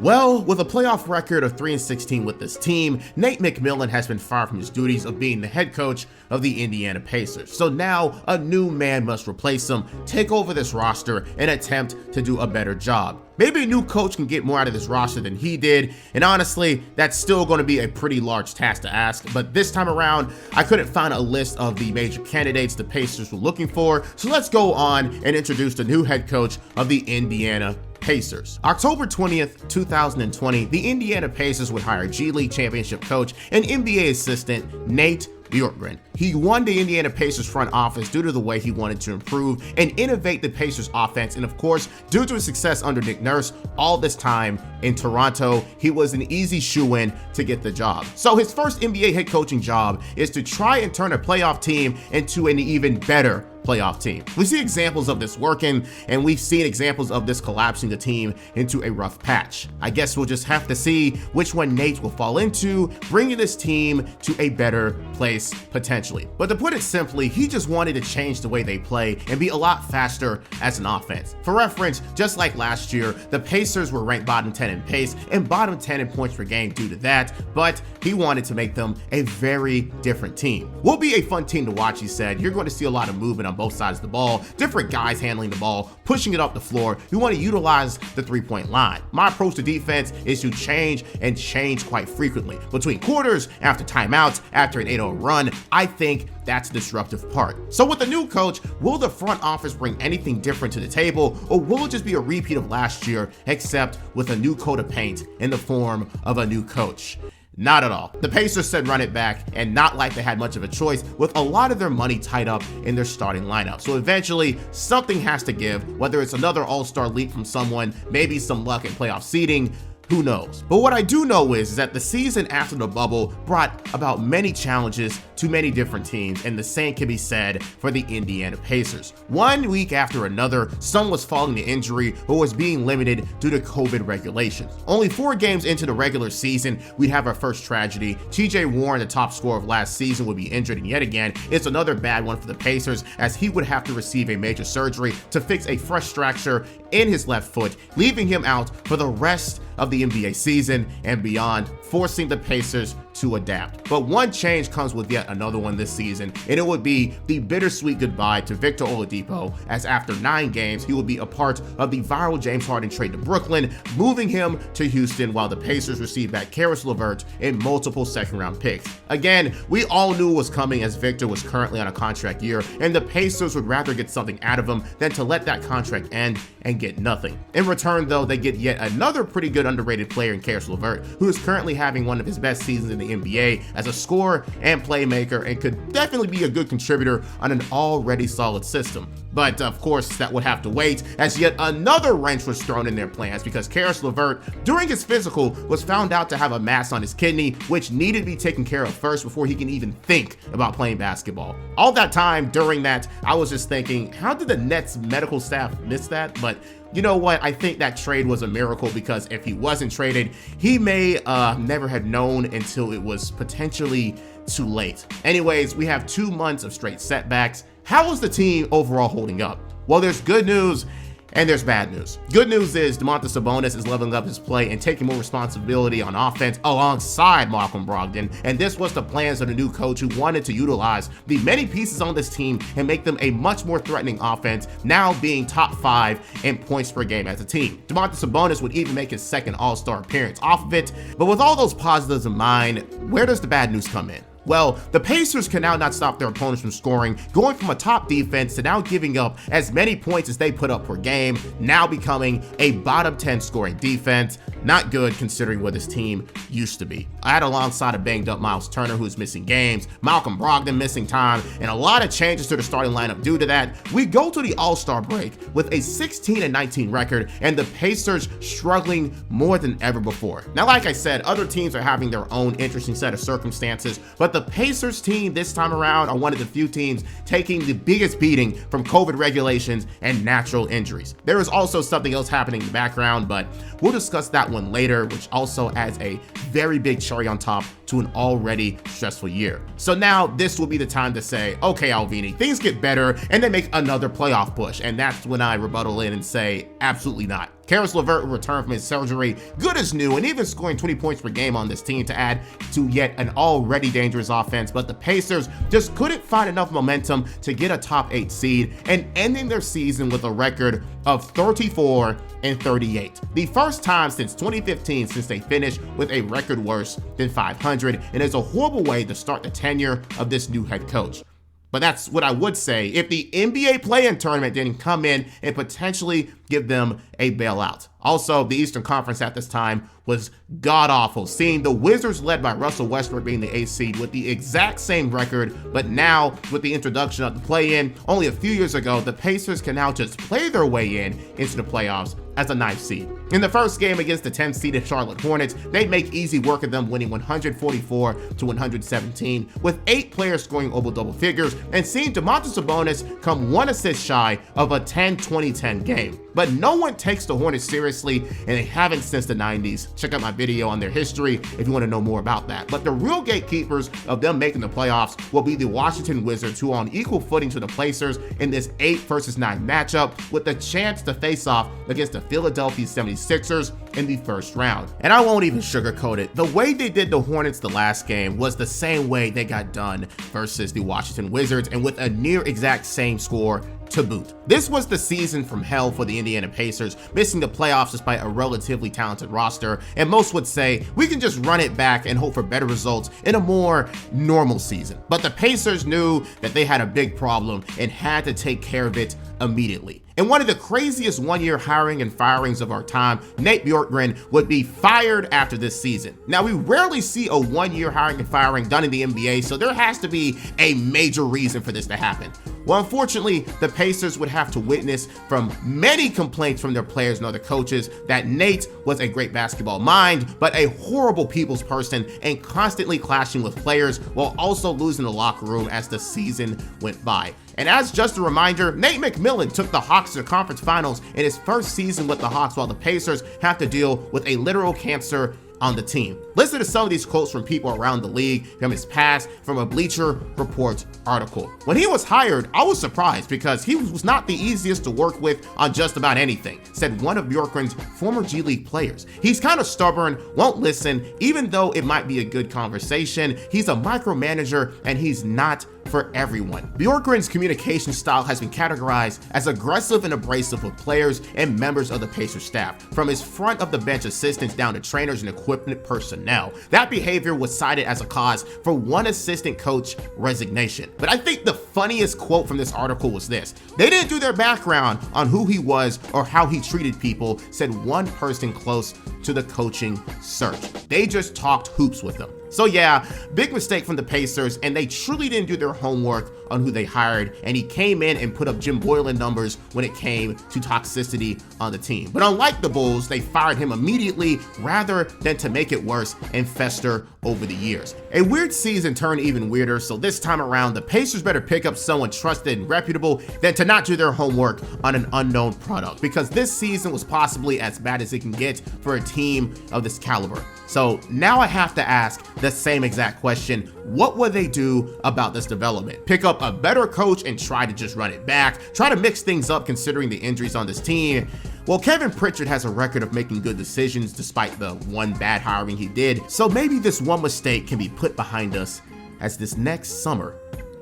S1: Well, with a playoff record of 3-16 with this team, Nate McMillan has been fired from his duties of being the head coach of the Indiana Pacers. So now a new man must replace him, take over this roster, and attempt to do a better job. Maybe a new coach can get more out of this roster than he did, and honestly, that's still going to be a pretty large task to ask, but this time around, I couldn't find a list of the major candidates the Pacers were looking for, so let's go on and introduce the new head coach of the Indiana Pacers. October 20th, 2020, the Indiana Pacers would hire G League championship coach and NBA assistant Nate Bjorkgren. He won the Indiana Pacers front office due to the way he wanted to improve and innovate the Pacers offense, and of course, due to his success under Nick Nurse all this time in Toronto, he was an easy shoo-in to get the job. So his first NBA head coaching job is to try and turn a playoff team into an even better playoff team. We see examples of this working, and we've seen examples of this collapsing the team into a rough patch. I guess we'll just have to see which one Nate will fall into, bringing this team to a better place potentially. But to put it simply, he just wanted to change the way they play and be a lot faster as an offense. For reference, just like last year, the Pacers were ranked bottom 10 in pace and bottom 10 in points per game due to that, but he wanted to make them a very different team. Will be a fun team to watch, he said. You're going to see a lot of movement on both sides of the ball, different guys handling the ball, pushing it up the floor. You want to utilize the three-point line. My approach to defense is to change and change quite frequently. Between quarters, after timeouts, after an 8-0 run, I think that's the disruptive part. So with the new coach, will the front office bring anything different to the table, or will it just be a repeat of last year, except with a new coat of paint in the form of a new coach? Not at all. The Pacers said run it back, and not like they had much of a choice with a lot of their money tied up in their starting lineup. So eventually, something has to give, whether it's another all-star leap from someone, maybe some luck in playoff seeding, who knows? But what I do know is that the season after the bubble brought about many challenges to many different teams, and the same can be said for the Indiana Pacers. 1 week after another, some was falling to injury or was being limited due to COVID regulations. Only 4 games into the regular season, we'd have our first tragedy. TJ Warren, the top scorer of last season, would be injured, and yet again, it's another bad one for the Pacers, as he would have to receive a major surgery to fix a fresh fracture in his left foot, leaving him out for the rest of the NBA season and beyond, forcing the Pacers to adapt. But one change comes with yet another one this season, and it would be the bittersweet goodbye to Victor Oladipo, as after 9 games, he will be a part of the viral James Harden trade to Brooklyn, moving him to Houston while the Pacers receive back Caris LeVert and multiple second-round picks. Again, we all knew it was coming, as Victor was currently on a contract year, and the Pacers would rather get something out of him than to let that contract end and get nothing. In return, though, they get yet another pretty good underrated player in Caris LeVert, who is currently having one of his best seasons in the NBA as a scorer and playmaker, and could definitely be a good contributor on an already solid system. But of course, that would have to wait, as yet another wrench was thrown in their plans, because Caris LeVert, during his physical, was found out to have a mass on his kidney, which needed to be taken care of first before he can even think about playing basketball. All that time during that, I was just thinking, how did the Nets medical staff miss that? But you know what? I think that trade was a miracle, because if he wasn't traded, he may never have known until it was potentially too late. Anyways, we have 2 months of straight setbacks, How is the team overall holding up? Well, there's good news and there's bad news. Good news is Domantas Sabonis is leveling up his play and taking more responsibility on offense alongside Malcolm Brogdon, and this was the plans of the new coach who wanted to utilize the many pieces on this team and make them a much more threatening offense, now being top 5 in points per game as a team. Domantas Sabonis would even make his second All-Star appearance off of it, but with all those positives in mind, where does the bad news come in? Well, the Pacers can now not stop their opponents from scoring, going from a top defense to now giving up as many points as they put up per game, now becoming a bottom 10 scoring defense. Not good considering what this team used to be. I had alongside a banged up Miles Turner who's missing games, Malcolm Brogdon missing time, and a lot of changes to the starting lineup due to that. We go to the All-Star break with a 16-19 record and the Pacers struggling more than ever before. Now, like I said, other teams are having their own interesting set of circumstances, but the Pacers team this time around are one of the few teams taking the biggest beating from COVID regulations and natural injuries. There is also something else happening in the background, but we'll discuss that one later, which also adds a very big cherry on top to an already stressful year. So now this will be the time to say, okay, Alvini, things get better and they make another playoff push. And that's when I rebuttal in and say, absolutely not. Caris LeVert will return from his surgery, good as new, and even scoring 20 points per game on this team to add to yet an already dangerous offense, but the Pacers just couldn't find enough momentum to get a top 8 seed and ending their season with a record of 34-38. The first time since 2015 since they finished with a record worse than 500, and it's a horrible way to start the tenure of this new head coach. But that's what I would say if the NBA play-in tournament didn't come in and potentially give them a bailout. Also, the Eastern Conference at this time was god-awful, seeing the Wizards led by Russell Westbrook being the 8th seed with the exact same record, but now with the introduction of the play-in only a few years ago, the Pacers can now just play their way into the playoffs as a 9th seed. In the first game against the 10th seeded Charlotte Hornets, they make easy work of them, winning 144-117, with 8 players scoring over double figures and seeing Domantas Sabonis come 1 assist shy of a 10-20-10 game. But no one takes the Hornets seriously, and they haven't since the 90s. Check out my video on their history if you want to know more about that. But the real gatekeepers of them making the playoffs will be the Washington Wizards, who are on equal footing to the Pacers in this 8 versus 9 matchup, with the chance to face off against the Philadelphia 76ers in the first round. And I won't even sugarcoat it. The way they did the Hornets the last game was the same way they got done versus the Washington Wizards, and with a near exact same score to boot. This was the season from hell for the Indiana Pacers, missing the playoffs despite a relatively talented roster, and most would say we can just run it back and hope for better results in a more normal season. But the Pacers knew that they had a big problem and had to take care of it immediately. In one of the craziest one-year hiring and firings of our time, Nate Bjorkgren would be fired after this season. Now, we rarely see a one-year hiring and firing done in the NBA, so there has to be a major reason for this to happen. Well, unfortunately, the Pacers would have to witness from many complaints from their players and other coaches that Nate was a great basketball mind, but a horrible people's person and constantly clashing with players while also losing the locker room as the season went by. And as just a reminder, Nate McMillan took the Hawks to the conference finals in his first season with the Hawks, while the Pacers have to deal with a literal cancer on the team. Listen to some of these quotes from people around the league from his past from a Bleacher Report article. When he was hired, I was surprised because he was not the easiest to work with on just about anything, said one of Bjorkgren's former G League players. He's kind of stubborn, won't listen, even though it might be a good conversation. He's a micromanager and he's not for everyone. Bjorkgren's communication style has been categorized as aggressive and abrasive with players and members of the Pacers staff, from his front of the bench assistants down to trainers and equipment personnel. That behavior was cited as a cause for one assistant coach resignation. But I think the funniest quote from this article was this: "They didn't do their background on who he was or how he treated people," said one person close to the coaching search. "They just talked hoops with him." So yeah, big mistake from the Pacers, and they truly didn't do their homework on who they hired, and he came in and put up Jim Boylan numbers when it came to toxicity on the team. But unlike the Bulls, they fired him immediately rather than to make it worse and fester over the years. A weird season turned even weirder, so this time around, the Pacers better pick up someone trusted and reputable than to not do their homework on an unknown product, because this season was possibly as bad as it can get for a team of this caliber. So now I have to ask the same exact question: what will they do about this development? Pick up a better coach and try to just run it back, try to mix things up considering the injuries on this team. Well, Kevin Pritchard has a record of making good decisions despite the one bad hiring he did, so maybe this one mistake can be put behind us as this next summer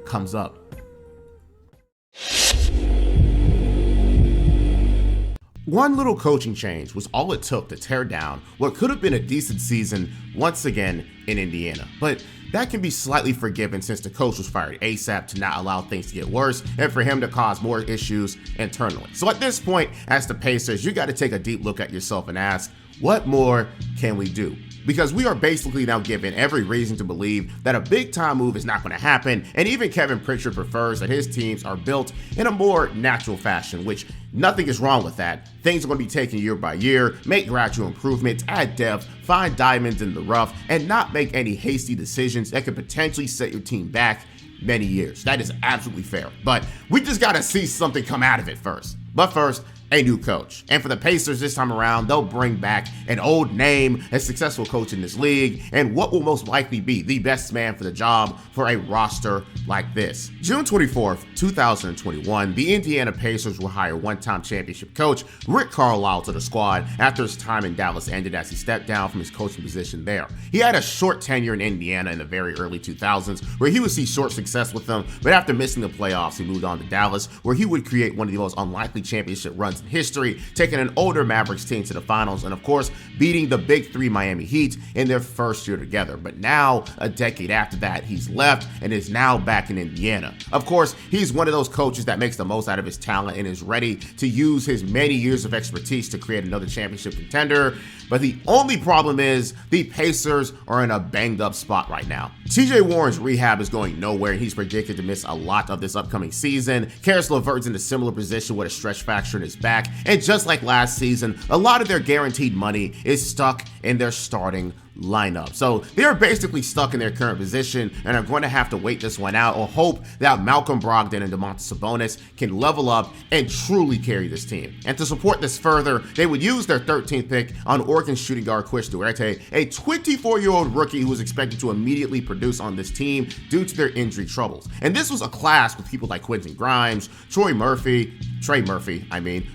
S1: comes up. One little coaching change was all it took to tear down what could have been a decent season once again in Indiana. But that can be slightly forgiven since the coach was fired ASAP to not allow things to get worse and for him to cause more issues internally. So at this point, as the Pacers, you got to take a deep look at yourself and ask, what more can we do? Because we are basically now given every reason to believe that a big time move is not going to happen, and even Kevin Pritchard prefers that his teams are built in a more natural fashion, which nothing is wrong with that. Things are going to be taken year by year, make gradual improvements, add depth, find diamonds in the rough, and not make any hasty decisions that could potentially set your team back many years. That is absolutely fair, but we just got to see something come out of it first. But first, a new coach. And for the Pacers this time around, they'll bring back an old name, a successful coach in this league, and what will most likely be the best man for the job for a roster like this. June 24th, 2021, the Indiana Pacers will hire one-time championship coach Rick Carlisle to the squad after his time in Dallas ended as he stepped down from his coaching position there. He had a short tenure in Indiana in the very early 2000s, where he would see short success with them, but after missing the playoffs, he moved on to Dallas, where he would create one of the most unlikely championship runs in history, taking an older Mavericks team to the finals and of course beating the Big Three Miami Heat in their first year together. But now, a decade after that, he's left and is now back in Indiana. Of course, he's one of those coaches that makes the most out of his talent and is ready to use his many years of expertise to create another championship contender. But the only problem is the Pacers are in a banged up spot right now. TJ Warren's rehab is going nowhere and he's predicted to miss a lot of this upcoming season. Caris LeVert's in a similar position with a stretch fracture in his back. And just like last season, a lot of their guaranteed money is stuck in their starting lineup. So they're basically stuck in their current position and are going to have to wait this one out or hope that Malcolm Brogdon and Domantas Sabonis can level up and truly carry this team. And to support this further, they would use their 13th pick on Oregon shooting guard Chris Duarte, a 24-year-old rookie who was expected to immediately produce on this team due to their injury troubles. And this was a class with people like Quentin Grimes, Trey Murphy,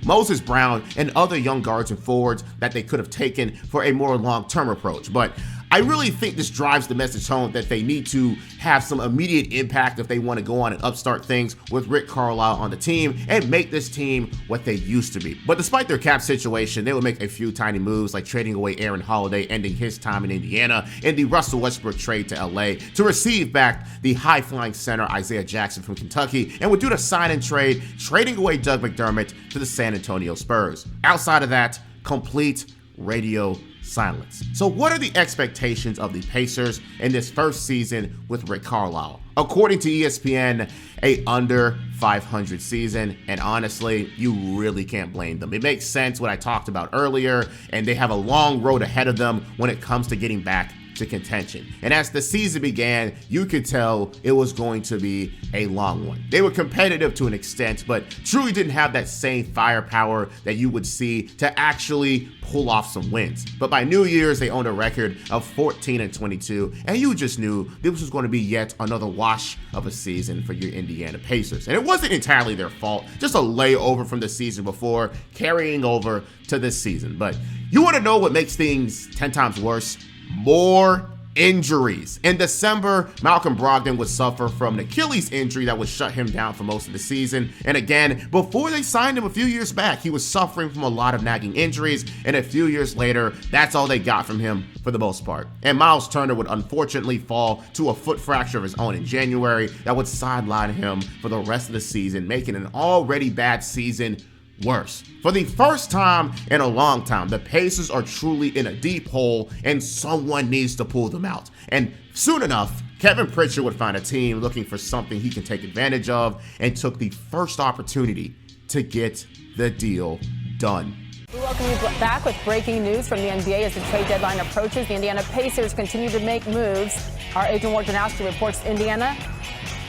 S1: Moses Brown, and other young guards and forwards that they could have taken for a more long-term approach. But I really think this drives the message home that they need to have some immediate impact if they want to go on and upstart things with Rick Carlisle on the team and make this team what they used to be. But despite their cap situation, they will make a few tiny moves like trading away Aaron Holiday, ending his time in Indiana, and the Russell Westbrook trade to LA to receive back the high-flying center Isaiah Jackson from Kentucky, and would do the sign-and trade, trading away Doug McDermott to the San Antonio Spurs. Outside of that, complete radio silence. So what are the expectations of the Pacers in this first season with Rick Carlisle? According to ESPN, a under 500 season, and honestly, you really can't blame them. It makes sense what I talked about earlier, and they have a long road ahead of them when it comes to getting back to contention. And as the season began, you could tell it was going to be a long one. They were competitive to an extent, but truly didn't have that same firepower that you would see to actually pull off some wins. But by New Year's, they owned a record of 14-22, and you just knew this was going to be yet another wash of a season for your Indiana Pacers. And it wasn't entirely their fault, just a layover from the season before carrying over to this season. But you want to know what makes things 10 times worse? More injuries. In December, Malcolm Brogdon would suffer from an Achilles injury that would shut him down for most of the season. And again, before they signed him a few years back, he was suffering from a lot of nagging injuries. And a few years later, that's all they got from him for the most part. And Miles Turner would unfortunately fall to a foot fracture of his own in January that would sideline him for the rest of the season, making an already bad season worse. For the first time in a long time, the Pacers are truly in a deep hole and someone needs to pull them out. And soon enough, Kevin Pritchard would find a team looking for something he can take advantage of and took the first opportunity to get the deal done.
S5: We welcome you back with breaking news from the NBA as the trade deadline approaches. The Indiana Pacers continue to make moves. Our Adrian Wojnarowski reports Indiana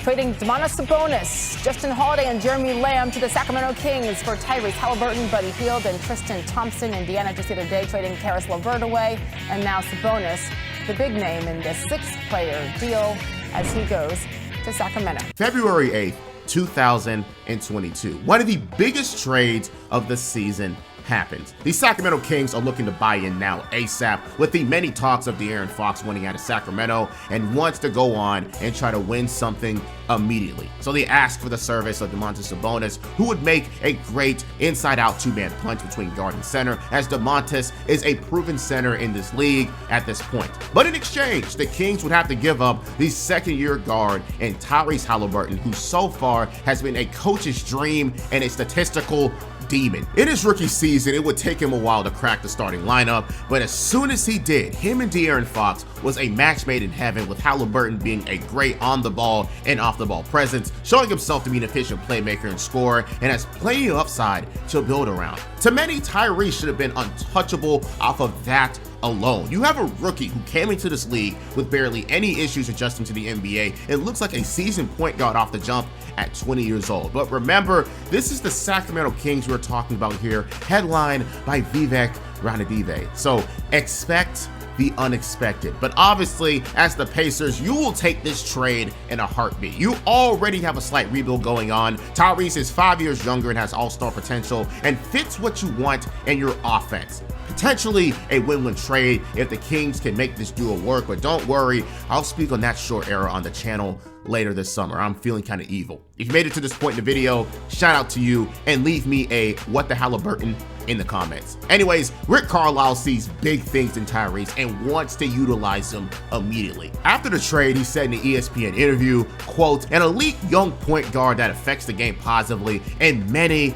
S5: trading Domantas Sabonis, Justin Holiday, and Jeremy Lamb to the Sacramento Kings for Tyrese, Haliburton, Buddy Hield, and Tristan Thompson. Indiana just the other day trading Caris LeVert away, and now Sabonis, the big name in this 6-player deal as he goes to Sacramento.
S1: February 8th, 2022. One of the biggest trades of the season happens. The Sacramento Kings are looking to buy in now ASAP, with the many talks of De'Aaron Fox winning out of Sacramento and wants to go on and try to win something immediately. So they ask for the service of Domantas Sabonis, who would make a great inside-out two-man punch between guard and center, as Domantas is a proven center in this league at this point. But in exchange, the Kings would have to give up the second-year guard and Tyrese Haliburton, who so far has been a coach's dream and a statistical demon. In his rookie season, it would take him a while to crack the starting lineup, but as soon as he did, him and De'Aaron Fox was a match made in heaven, with Haliburton being a great on-the-ball and off-the-ball presence, showing himself to be an efficient playmaker and scorer, and has plenty of upside to build around. To many, Tyrese should have been untouchable off of that alone. You have a rookie who came into this league with barely any issues adjusting to the NBA and looks like a seasoned point guard off the jump at 20 years old. But remember, this is the Sacramento Kings we're talking about here, headlined by Vivek Ranadive. So expect the unexpected. But obviously, as the Pacers, you will take this trade in a heartbeat. You already have a slight rebuild going on. Tyrese is 5 years younger and has all-star potential and fits what you want in your offense. Potentially a win-win trade if the Kings can make this duo work, but don't worry, I'll speak on that short era on the channel later this summer. I'm feeling kind of evil. If you made it to this point in the video, shout out to you and leave me a what the Haliburton in the comments. Anyways, Rick Carlisle sees big things in Tyrese and wants to utilize him immediately. After the trade, he said in the ESPN interview, quote, "An elite young point guard that affects the game positively in many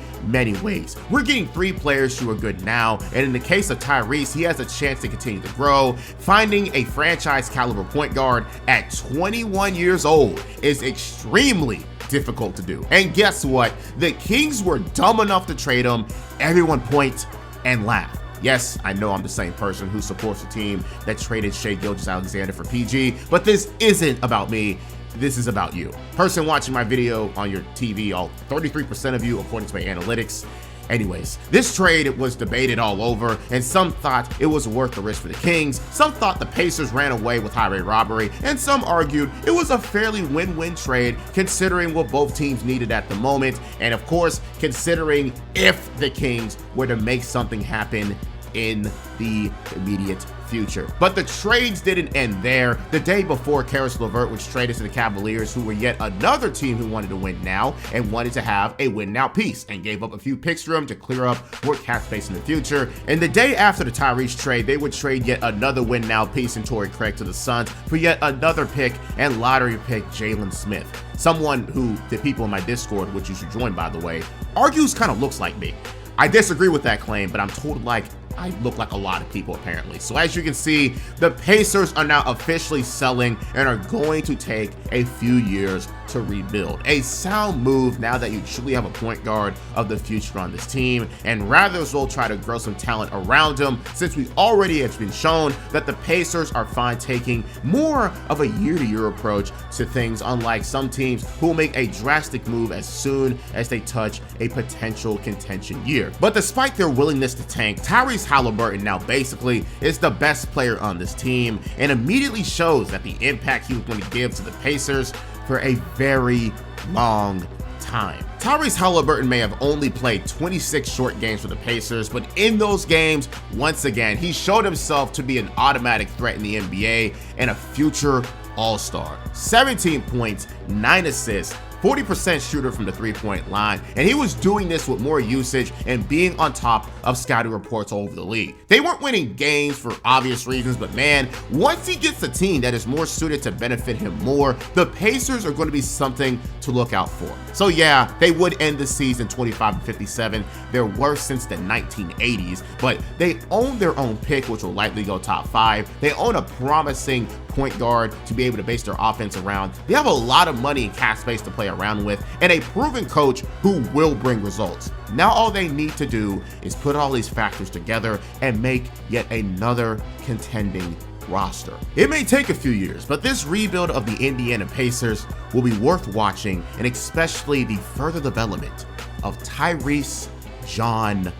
S1: ways. We're getting 3 players who are good now, and in the case of Tyrese, he has a chance to continue to grow. Finding a franchise caliber point guard at 21 years old is extremely difficult to do. And guess what? The Kings were dumb enough to trade him. Everyone point and laugh." Yes, I know I'm the same person who supports the team that traded Shai Gilgeous-Alexander for PG, but this isn't about me. This is about you. Person watching my video on your TV, all 33% of you according to my analytics. Anyways, this trade was debated all over, and some thought it was worth the risk for the Kings, some thought the Pacers ran away with highway robbery, and some argued it was a fairly win-win trade considering what both teams needed at the moment, and of course, considering if the Kings were to make something happen in the immediate future. But the trades didn't end there. The day before, Caris LeVert was traded to the Cavaliers, who were yet another team who wanted to win now and wanted to have a win now piece, and gave up a few picks for him to clear up more cap space in the future. And the day after the Tyrese trade, they would trade yet another win now piece in Torrey Craig to the Suns for yet another pick and lottery pick Jalen Smith, someone who the people in my Discord, which you should join by the way, argues kind of looks like me. I disagree with that claim, but I'm told like I look like a lot of people apparently. So as you can see, the Pacers are now officially selling and are going to take a few years to rebuild. A sound move now that you truly have a point guard of the future on this team, and rather as well try to grow some talent around him, since we already have been shown that the Pacers are fine taking more of a year-to-year approach to things, unlike some teams who will make a drastic move as soon as they touch a potential contention year. But despite their willingness to tank, Tyrese Haliburton now basically is the best player on this team and immediately shows that the impact he was going to give to the Pacers for a very long time. Tyrese Haliburton may have only played 26 short games for the Pacers, but in those games, once again, he showed himself to be an automatic threat in the NBA and a future all-star. 17 points, 9 assists, 40% shooter from the three-point line, and he was doing this with more usage and being on top of scouting reports all over the league. They weren't winning games for obvious reasons, but man, once he gets a team that is more suited to benefit him more, the Pacers are going to be something to look out for. So yeah, they would end the season 25-57, their worst since the 1980s, but they own their own pick, which will likely go top 5. They own a promising point guard to be able to base their offense around. They have a lot of money and cap space to play around with, and a proven coach who will bring results. Now all they need to do is put all these factors together and make yet another contending roster. It may take a few years, but this rebuild of the Indiana Pacers will be worth watching, and especially the further development of Tyrese John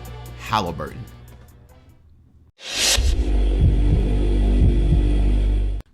S1: Haliburton.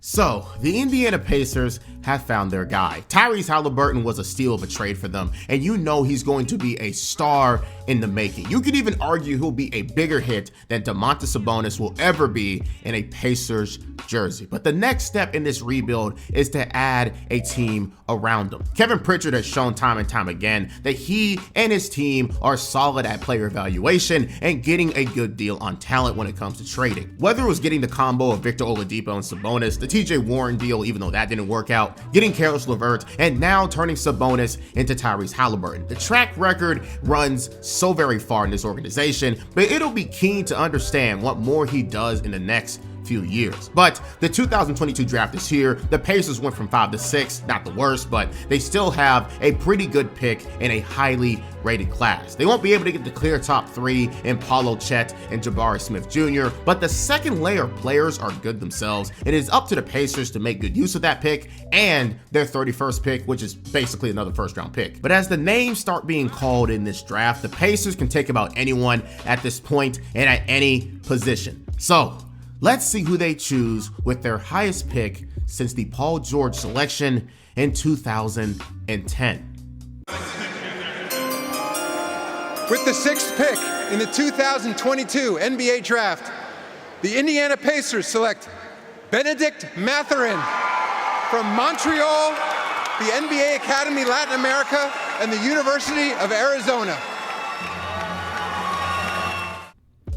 S1: So, the Indiana Pacers have found their guy. Tyrese Haliburton was a steal of a trade for them, and you know he's going to be a star in the making. You could even argue he'll be a bigger hit than Domantas Sabonis will ever be in a Pacers jersey. But the next step in this rebuild is to add a team around him. Kevin Pritchard has shown time and time again that he and his team are solid at player evaluation and getting a good deal on talent when it comes to trading. Whether it was getting the combo of Victor Oladipo and Sabonis, the TJ Warren deal, even though that didn't work out, getting Karis LeVert, and now turning Sabonis into Tyrese Haliburton. The track record runs so very far in this organization, but it'll be keen to understand what more he does in the next few years. But the 2022 draft is here. The Pacers went from 5 to 6, not the worst, but they still have a pretty good pick in a highly rated class. They won't be able to get the clear top 3 in Paulo Chet and Jabari Smith Jr., but the second layer of players are good themselves. It is up to the Pacers to make good use of that pick and their 31st pick, which is basically another first-round pick. But as the names start being called in this draft, the Pacers can take about anyone at this point and at any position. So let's see who they choose with their highest pick since the Paul George selection in 2010.
S6: With the 6th pick in the 2022 NBA Draft, the Indiana Pacers select Benedict Mathurin from Montreal, the NBA Academy Latin America, and the University of Arizona.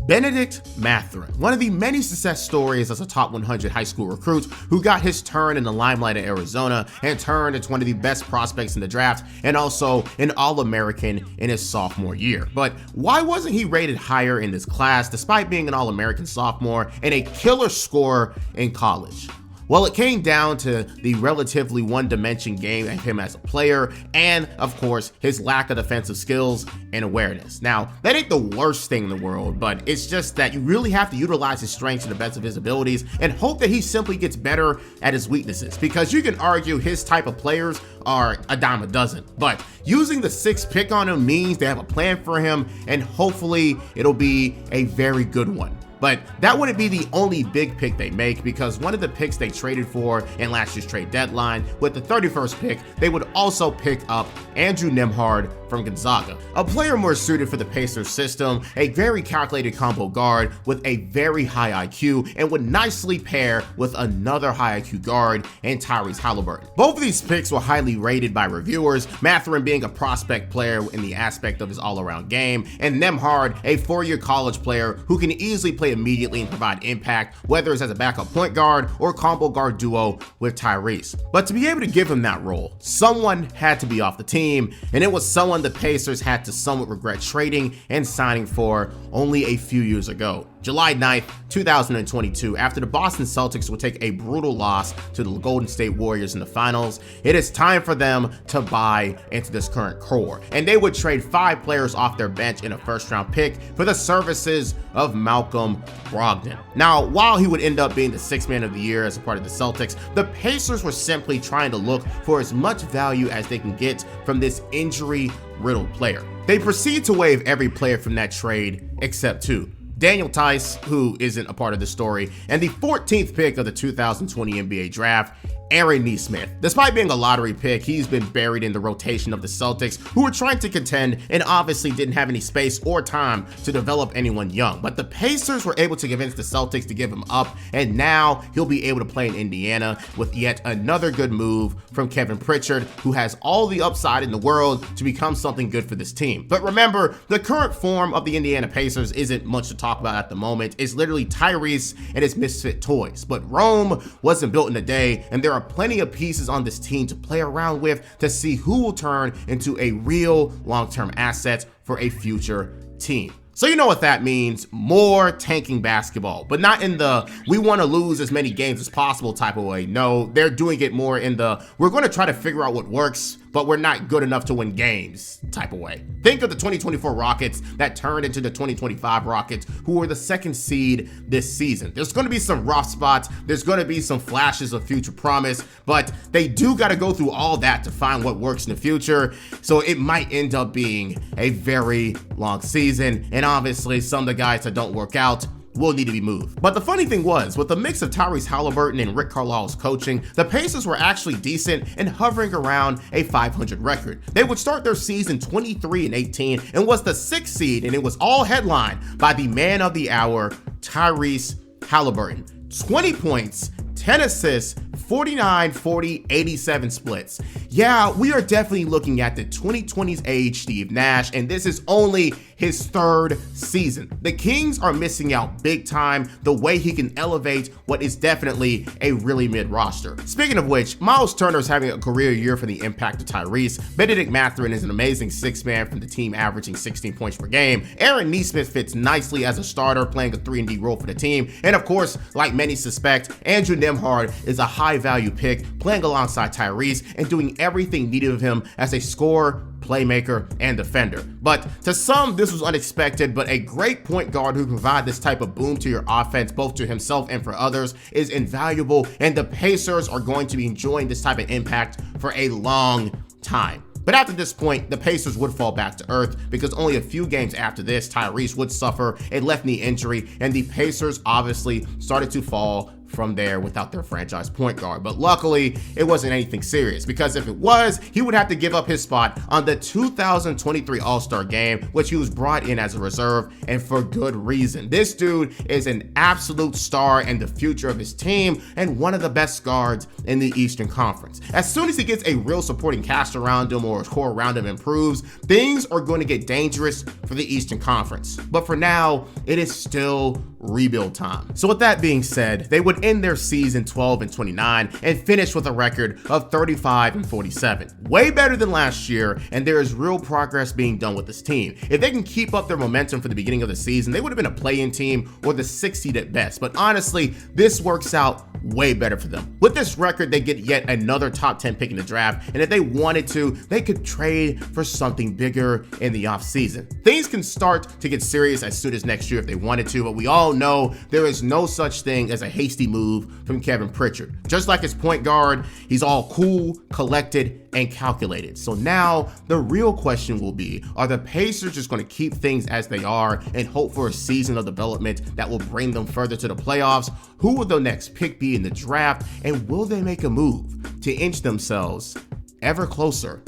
S1: Benedict Mathurin, one of the many success stories as a top 100 high school recruit who got his turn in the limelight in Arizona and turned into one of the best prospects in the draft and also an All-American in his sophomore year. But why wasn't he rated higher in this class despite being an All-American sophomore and a killer scorer in college? Well, it came down to the relatively one-dimension game of him as a player and, of course, his lack of defensive skills and awareness. Now, that ain't the worst thing in the world, but it's just that you really have to utilize his strengths to the best of his abilities and hope that he simply gets better at his weaknesses, because you can argue his type of players are a dime a dozen. But using the 6th pick on him means they have a plan for him, and hopefully it'll be a very good one. But that wouldn't be the only big pick they make, because one of the picks they traded for in last year's trade deadline, with the 31st pick, they would also pick up Andrew Nembhard from Gonzaga, a player more suited for the Pacers system, a very calculated combo guard with a very high IQ, and would nicely pair with another high IQ guard in Tyrese Haliburton. Both of these picks were highly rated by reviewers, Mathurin being a prospect player in the aspect of his all-around game, and Nembhard a 4-year college player who can easily play immediately and provide impact, whether it's as a backup point guard or combo guard duo with Tyrese. But to be able to give him that role, someone had to be off the team, and it was someone the Pacers had to somewhat regret trading and signing for only a few years ago. July 9th, 2022, after the Boston Celtics would take a brutal loss to the Golden State Warriors in the finals, it is time for them to buy into this current core. And they would trade 5 players off their bench in a first-round pick for the services of Malcolm Brogdon. Now, while he would end up being the 6th man of the year as a part of the Celtics, the Pacers were simply trying to look for as much value as they can get from this injury-riddled player. They proceed to waive every player from that trade except 2. Daniel Tice, who isn't a part of the story, and the 14th pick of the 2020 NBA Draft, Aaron Nesmith. Despite being a lottery pick, he's been buried in the rotation of the Celtics, who were trying to contend and obviously didn't have any space or time to develop anyone young. But the Pacers were able to convince the Celtics to give him up, and now he'll be able to play in Indiana with yet another good move from Kevin Pritchard, who has all the upside in the world to become something good for this team. But remember, the current form of the Indiana Pacers isn't much to talk about at the moment. It's literally Tyrese and his misfit toys. But Rome wasn't built in a day, and there are plenty of pieces on this team to play around with to see who will turn into a real long-term asset for a future team. So you know what that means, more tanking basketball, but not in the we want to lose as many games as possible type of way. No, they're doing it more in the we're going to try to figure out what works, but we're not good enough to win games type of way. Think of the 2024 Rockets that turned into the 2025 Rockets, who were the 2nd seed this season. There's going to be some rough spots, there's going to be some flashes of future promise, but they do got to go through all that to find what works in the future. So it might end up being a very long season, and obviously some of the guys that don't work out will need to be moved. But the funny thing was, with the mix of Tyrese Haliburton and Rick Carlisle's coaching, the Pacers were actually decent and hovering around a 500 record. They would start their season 23-18 and was the 6th seed, and it was all headlined by the man of the hour, Tyrese Haliburton. 20 points, 10 assists, 49, 40, 87 splits. Yeah, we are definitely looking at the 2020s age Steve Nash, and this is only his 3rd season. The Kings are missing out big time the way he can elevate what is definitely a really mid roster. Speaking of which, Miles Turner is having a career year for the impact of Tyrese. Benedict Mathurin is an amazing 6-man from the team, averaging 16 points per game. Aaron Nesmith fits nicely as a starter, playing a 3-and-D role for the team. And of course, like many suspect, Andrew Nembhard is a high-value pick, playing alongside Tyrese and doing everything needed of him as a scorer, playmaker, and defender. But to some, this was unexpected, but a great point guard who can provide this type of boom to your offense, both to himself and for others, is invaluable, and the Pacers are going to be enjoying this type of impact for a long time. But after this point, the Pacers would fall back to earth, because only a few games after this, Tyrese would suffer a left knee injury, and the Pacers obviously started to fall from there without their franchise point guard. But luckily, it wasn't anything serious, because if it was, he would have to give up his spot on the 2023 All-Star game, which he was brought in as a reserve, and for good reason. This dude is an absolute star and the future of his team, and one of the best guards in the Eastern Conference. As soon as he gets a real supporting cast around him, or his core around him improves, things are going to get dangerous for the Eastern Conference. But for now, it is still rebuild time. So with that being said, they would end their season 12-29 and finish with a record of 35-47. Way better than last year, and there is real progress being done with this team. If they can keep up their momentum for the beginning of the season, they would have been a play-in team or the 6th seed at best. But honestly, this works out way better for them. With this record, they get yet another top 10 pick in the draft, and if they wanted to, they could trade for something bigger in the offseason. Things can start to get serious as soon as next year if they wanted to, but we all know there is no such thing as a hasty move from Kevin Pritchard. Just like his point guard, he's all cool, collected, and calculated. So now the real question will be, are the Pacers just going to keep things as they are and hope for a season of development that will bring them further to the playoffs? Who will the next pick be in the draft, and will they make a move to inch themselves ever closer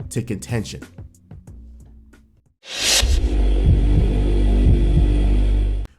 S1: to contention?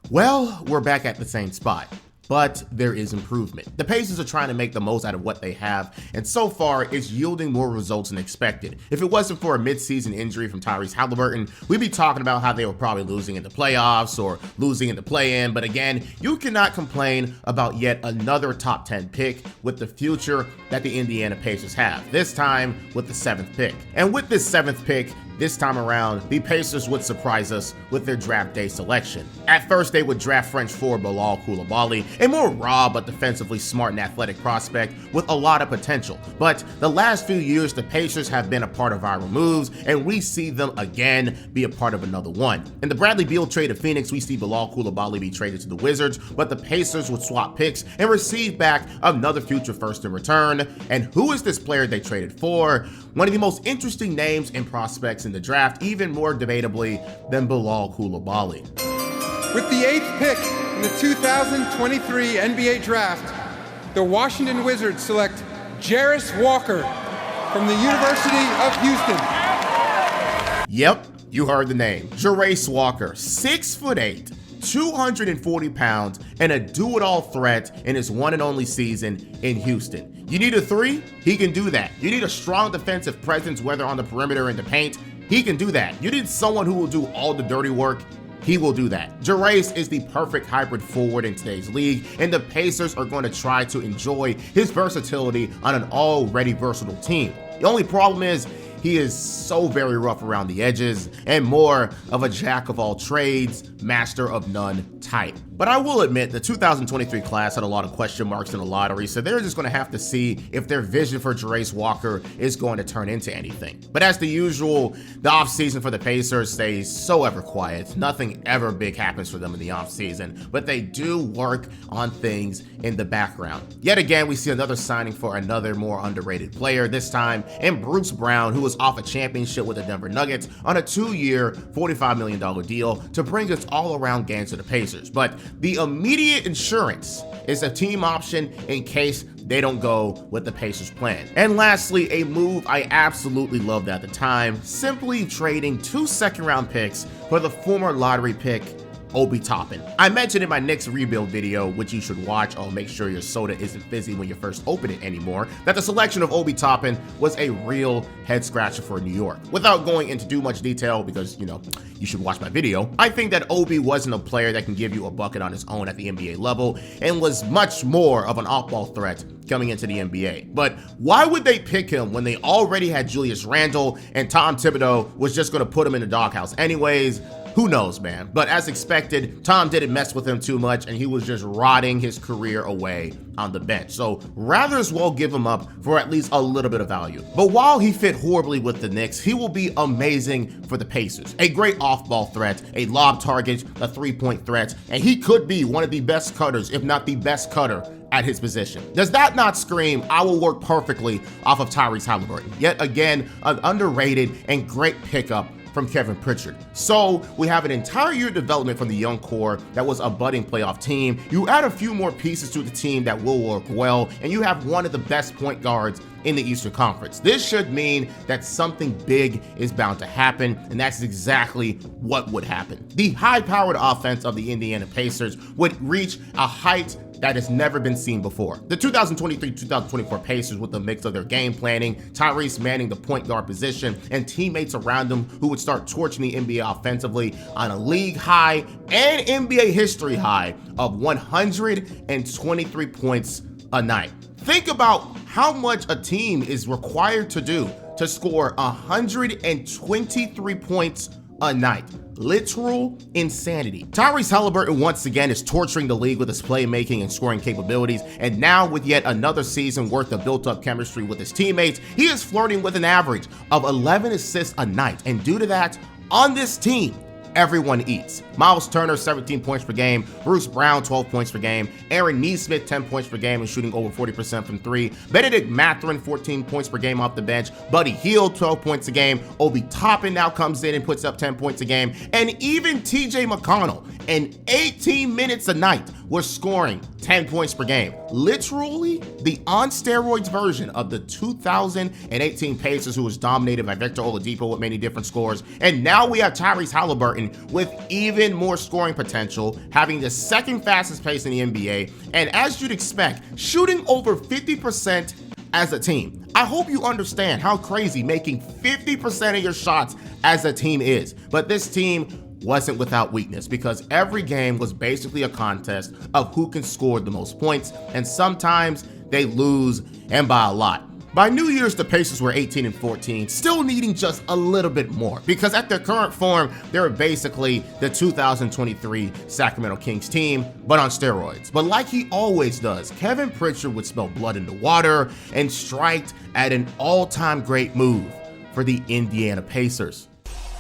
S1: Well, we're back at the same spot, but there is improvement. The Pacers are trying to make the most out of what they have, and so far it's yielding more results than expected. If it wasn't for a mid-season injury from Tyrese Haliburton, we'd be talking about how they were probably losing in the playoffs or losing in the play-in, but again, you cannot complain about yet another top 10 pick with the future that the Indiana Pacers have, this time with the 7th pick. And with this 7th pick, this time around, the Pacers would surprise us with their draft day selection. At first, they would draft French forward Bilal Coulibaly, a more raw but defensively smart and athletic prospect with a lot of potential. But the last few years, the Pacers have been a part of viral moves, and we see them again be a part of another one. In the Bradley Beal trade to Phoenix, we see Bilal Coulibaly be traded to the Wizards, but the Pacers would swap picks and receive back another future first in return. And who is this player they traded for? One of the most interesting names and prospects in the draft, even more debatably than Bilal Coulibaly.
S6: With the 8th pick in the 2023 NBA Draft, the Washington Wizards select Jarace Walker from the University of Houston.
S1: Yep, you heard the name. Jarace Walker, 6'8", 240 pounds, and a do-it-all threat in his one and only season in Houston. You need a 3? He can do that. You need a strong defensive presence, whether on the perimeter or in the paint. He can do that. You need someone who will do all the dirty work. He will do that. Jarace is the perfect hybrid forward in today's league, and the Pacers are going to try to enjoy his versatility on an already versatile team. The only problem is he is so very rough around the edges and more of a jack of all trades, master of none type. But I will admit the 2023 class had a lot of question marks in the lottery, so they're just going to have to see if their vision for Jarace Walker is going to turn into anything. But as the usual, the offseason for the Pacers stays so ever quiet. Nothing ever big happens for them in the offseason, but they do work on things in the background. Yet again, we see another signing for another more underrated player, this time in Bruce Brown, who was off a championship with the Denver Nuggets on a 2-year, $45 million deal to bring its all-around game to the Pacers. Pacers, but the immediate insurance is a team option in case they don't go with the Pacers' plan. And lastly, a move I absolutely loved at the time, simply trading 2 second-round picks for the former lottery pick, Obi Toppin. I mentioned in my Knicks rebuild video, which you should watch, I'll make sure your soda isn't fizzy when you first open it anymore, that the selection of Obi Toppin was a real head scratcher for New York. Without going into too much detail, because you should watch my video, I think that Obi wasn't a player that can give you a bucket on his own at the NBA level and was much more of an off-ball threat coming into the NBA. But why would they pick him when they already had Julius Randle and Tom Thibodeau was just going to put him in the doghouse anyways? Who knows, man? But as expected, Tom didn't mess with him too much, and he was just rotting his career away on the bench. So rather as well give him up for at least a little bit of value. But while he fit horribly with the Knicks, he will be amazing for the Pacers. A great off-ball threat, a lob target, a three-point threat, and he could be one of the best cutters, if not the best cutter at his position. Does that not scream, I will work perfectly off of Tyrese Haliburton? Yet again, an underrated and great pickup from Kevin Pritchard. So we have an entire year development from the young core that was a budding playoff team. You add a few more pieces to the team that will work well, and you have one of the best point guards in the Eastern Conference. This should mean that something big is bound to happen, and that's exactly what would happen. The high-powered offense of the Indiana Pacers would reach a height that has never been seen before. The 2023-2024 Pacers, with a mix of their game planning, Tyrese manning the point guard position, and teammates around him who would start torching the NBA offensively on a league high and NBA history high of 123 points a night. Think about how much a team is required to do to score 123 points a night. Literal insanity. Tyrese Haliburton once again is torturing the league with his playmaking and scoring capabilities, and now with yet another season worth of built-up chemistry with his teammates, he is flirting with an average of 11 assists a night, and due to that, on this team, everyone eats. Miles Turner, 17 points per game. Bruce Brown, 12 points per game. Aaron Nesmith, 10 points per game and shooting over 40% from three. Benedict Mathurin, 14 points per game off the bench. Buddy Hield, 12 points a game. Obi Toppin now comes in and puts up 10 points a game. And even TJ McConnell, in 18 minutes a night, was scoring 10 points per game. Literally the on-steroids version of the 2018 Pacers, who was dominated by Victor Oladipo with many different scores. And now we have Tyrese Haliburton with even more scoring potential, having the second fastest pace in the NBA, and as you'd expect, shooting over 50% as a team. I hope you understand how crazy making 50% of your shots as a team is, but this team wasn't without weakness, because every game was basically a contest of who can score the most points, and sometimes they lose, and by a lot. By New Year's, the Pacers were 18-14, still needing just a little bit more, because at their current form, they're basically the 2023 Sacramento Kings team, but on steroids. But like he always does, Kevin Pritchard would smell blood in the water and strike at an all-time great move for the Indiana Pacers.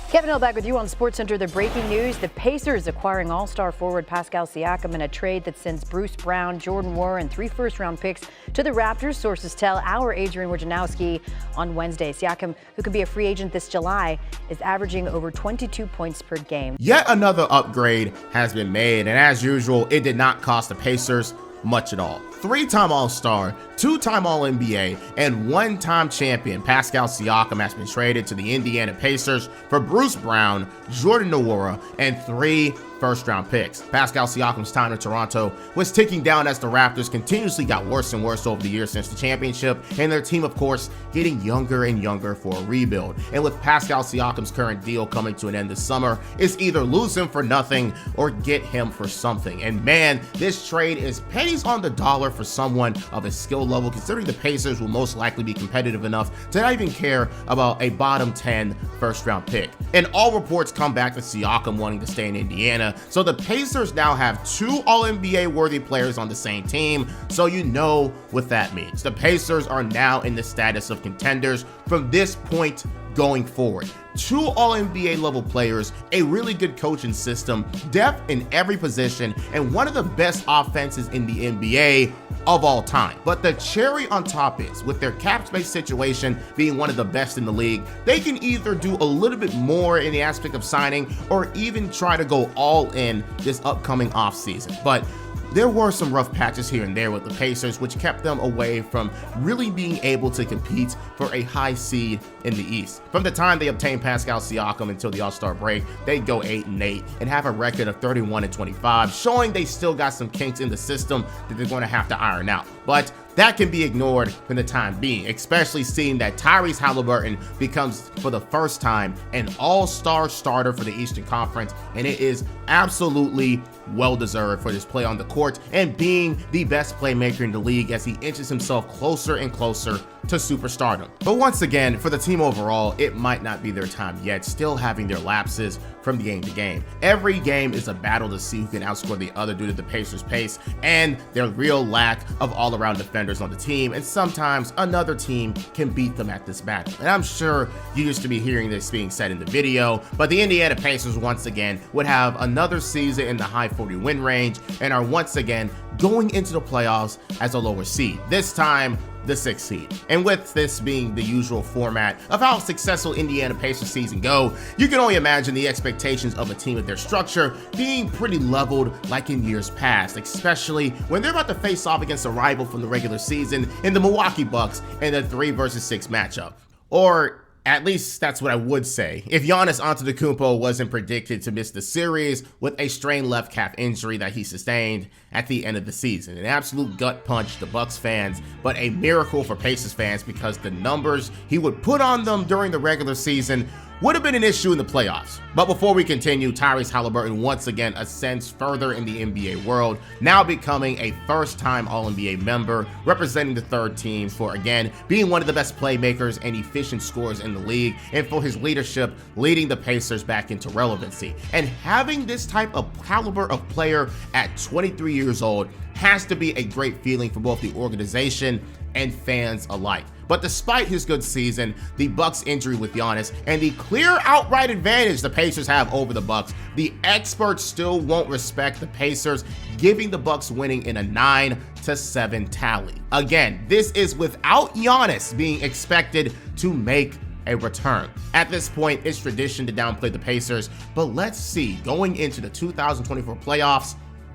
S7: Kevin Hill back with you on SportsCenter. The breaking news: the Pacers acquiring all-star forward Pascal Siakam in a trade that sends Bruce Brown, Jordan Nwora, and 3 first-round picks to the Raptors. Sources tell our Adrian Wojnarowski on Wednesday. Siakam, who could be a free agent this July, is averaging over 22 points per game.
S1: Yet another upgrade has been made, and as usual, it did not cost the Pacers much at all. 3-time All-Star, 2-time All-NBA, and 1-time champion Pascal Siakam has been traded to the Indiana Pacers for Bruce Brown, Jordan Nwora, and 3 first-round picks. Pascal Siakam's time in Toronto was ticking down as the Raptors continuously got worse and worse over the years since the championship, and their team, of course, getting younger and younger for a rebuild. And with Pascal Siakam's current deal coming to an end this summer, it's either lose him for nothing or get him for something. And man, this trade is pennies on the dollar for someone of his skill level, considering the Pacers will most likely be competitive enough to not even care about a bottom 10 first-round pick. And all reports come back to Siakam wanting to stay in Indiana, so the Pacers now have 2 All-NBA worthy players on the same team, so you know what that means. The Pacers are now in the status of contenders from this point going forward. 2 All-NBA level players, a really good coaching system, depth in every position, and one of the best offenses in the NBA of all time. But the cherry on top is, with their cap space situation being one of the best in the league, they can either do a little bit more in the aspect of signing or even try to go all in this upcoming offseason. But there were some rough patches here and there with the Pacers, which kept them away from really being able to compete for a high seed in the East. From the time they obtained Pascal Siakam until the All-Star break, they go 8-8 and have a record of 31-25, showing they still got some kinks in the system that they're going to have to iron out. But that can be ignored for the time being, especially seeing that Tyrese Haliburton becomes, for the first time, an all-star starter for the Eastern Conference, and it is absolutely well-deserved for this play on the court and being the best playmaker in the league as he inches himself closer and closer to superstardom. But once again, for the team overall, it might not be their time yet, still having their lapses from game to game. Every game is a battle to see who can outscore the other due to the Pacers' pace and their real lack of all-around defenders on the team, and sometimes another team can beat them at this battle. And I'm sure you used to be hearing this being said in the video, but the Indiana Pacers once again would have another season in the high 40 win range and are once again going into the playoffs as a lower seed, this time the 6th seed. And with this being the usual format of how successful Indiana Pacers season go, you can only imagine the expectations of a team of their structure being pretty leveled like in years past, especially when they're about to face off against a rival from the regular season in the Milwaukee Bucks in the 3 versus 6 matchup. Or at least that's what I would say if Giannis Antetokounmpo wasn't predicted to miss the series with a strained left calf injury that he sustained at the end of the season. An absolute gut punch to Bucks fans, but a miracle for Pacers fans because the numbers he would put on them during the regular season would have been an issue in the playoffs. But before we continue, Tyrese Haliburton once again ascends further in the NBA world, now becoming a first-time All-NBA member, representing the third team for, again, being one of the best playmakers and efficient scorers in the league, and for his leadership leading the Pacers back into relevancy. And having this type of caliber of player at 23 years old has to be a great feeling for both the organization and fans alike. But despite his good season, the Bucks injury with Giannis, and the clear outright advantage the Pacers have over the Bucks, the experts still won't respect the Pacers, giving the Bucks winning in a 9-7 tally. Again, this is without Giannis being expected to make a return. At this point, it's tradition to downplay the Pacers, but let's see, going into the 2024 playoffs,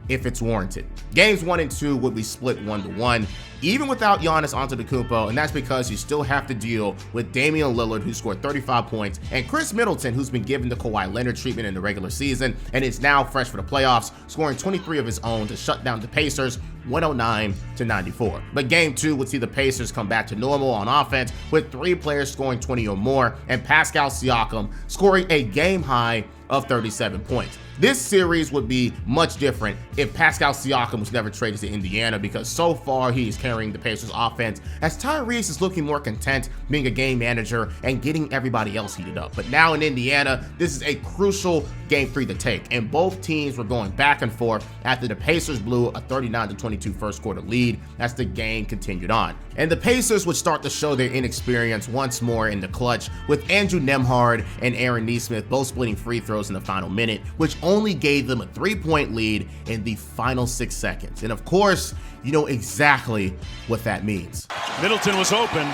S1: if it's warranted. Games 1 and 2 would be split 1-1, even without Giannis Antetokounmpo, and that's because you still have to deal with Damian Lillard, who scored 35 points, and Chris Middleton, who's been given the Kawhi Leonard treatment in the regular season and is now fresh for the playoffs, scoring 23 of his own to shut down the Pacers 109-94. But game 2 would see the Pacers come back to normal on offense, with 3 players scoring 20 or more, and Pascal Siakam scoring a game high of 37 points. This series would be much different if Pascal Siakam was never traded to Indiana, because so far he is carrying the Pacers offense as Tyrese is looking more content being a game manager and getting everybody else heated up. But now in Indiana, this is a crucial game 3 to take, and both teams were going back and forth after the Pacers blew a 39-22 first quarter lead as the game continued on. And the Pacers would start to show their inexperience once more in the clutch, with Andrew Nembhard and Aaron Nesmith both splitting free throws in the final minute, which only gave them a 3-point lead in the final 6 seconds. And of course, you know exactly what that means.
S3: Middleton was open.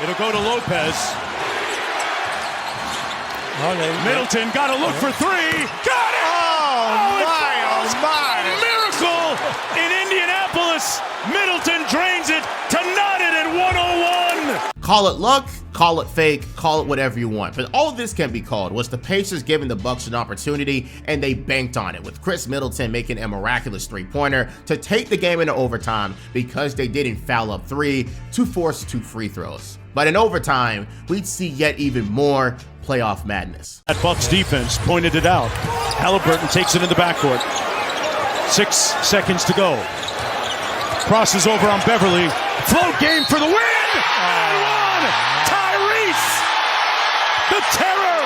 S3: It'll go to Lopez. Middleton got to look for 3. Got it! Oh my! Miracle in Indianapolis. Middleton drains it to knot it at 101.
S1: Call it luck, call it fake, call it whatever you want. But all this can be called was the Pacers giving the Bucks an opportunity, and they banked on it, with Chris Middleton making a miraculous 3-pointer to take the game into overtime because they didn't foul up 3 to force 2 free throws. But in overtime, we'd see yet even more playoff madness.
S3: That Bucks defense pointed it out. Haliburton takes it in the backcourt. 6 seconds to go. Crosses over on Beverly. Float game for the win! Tyrese! The terror!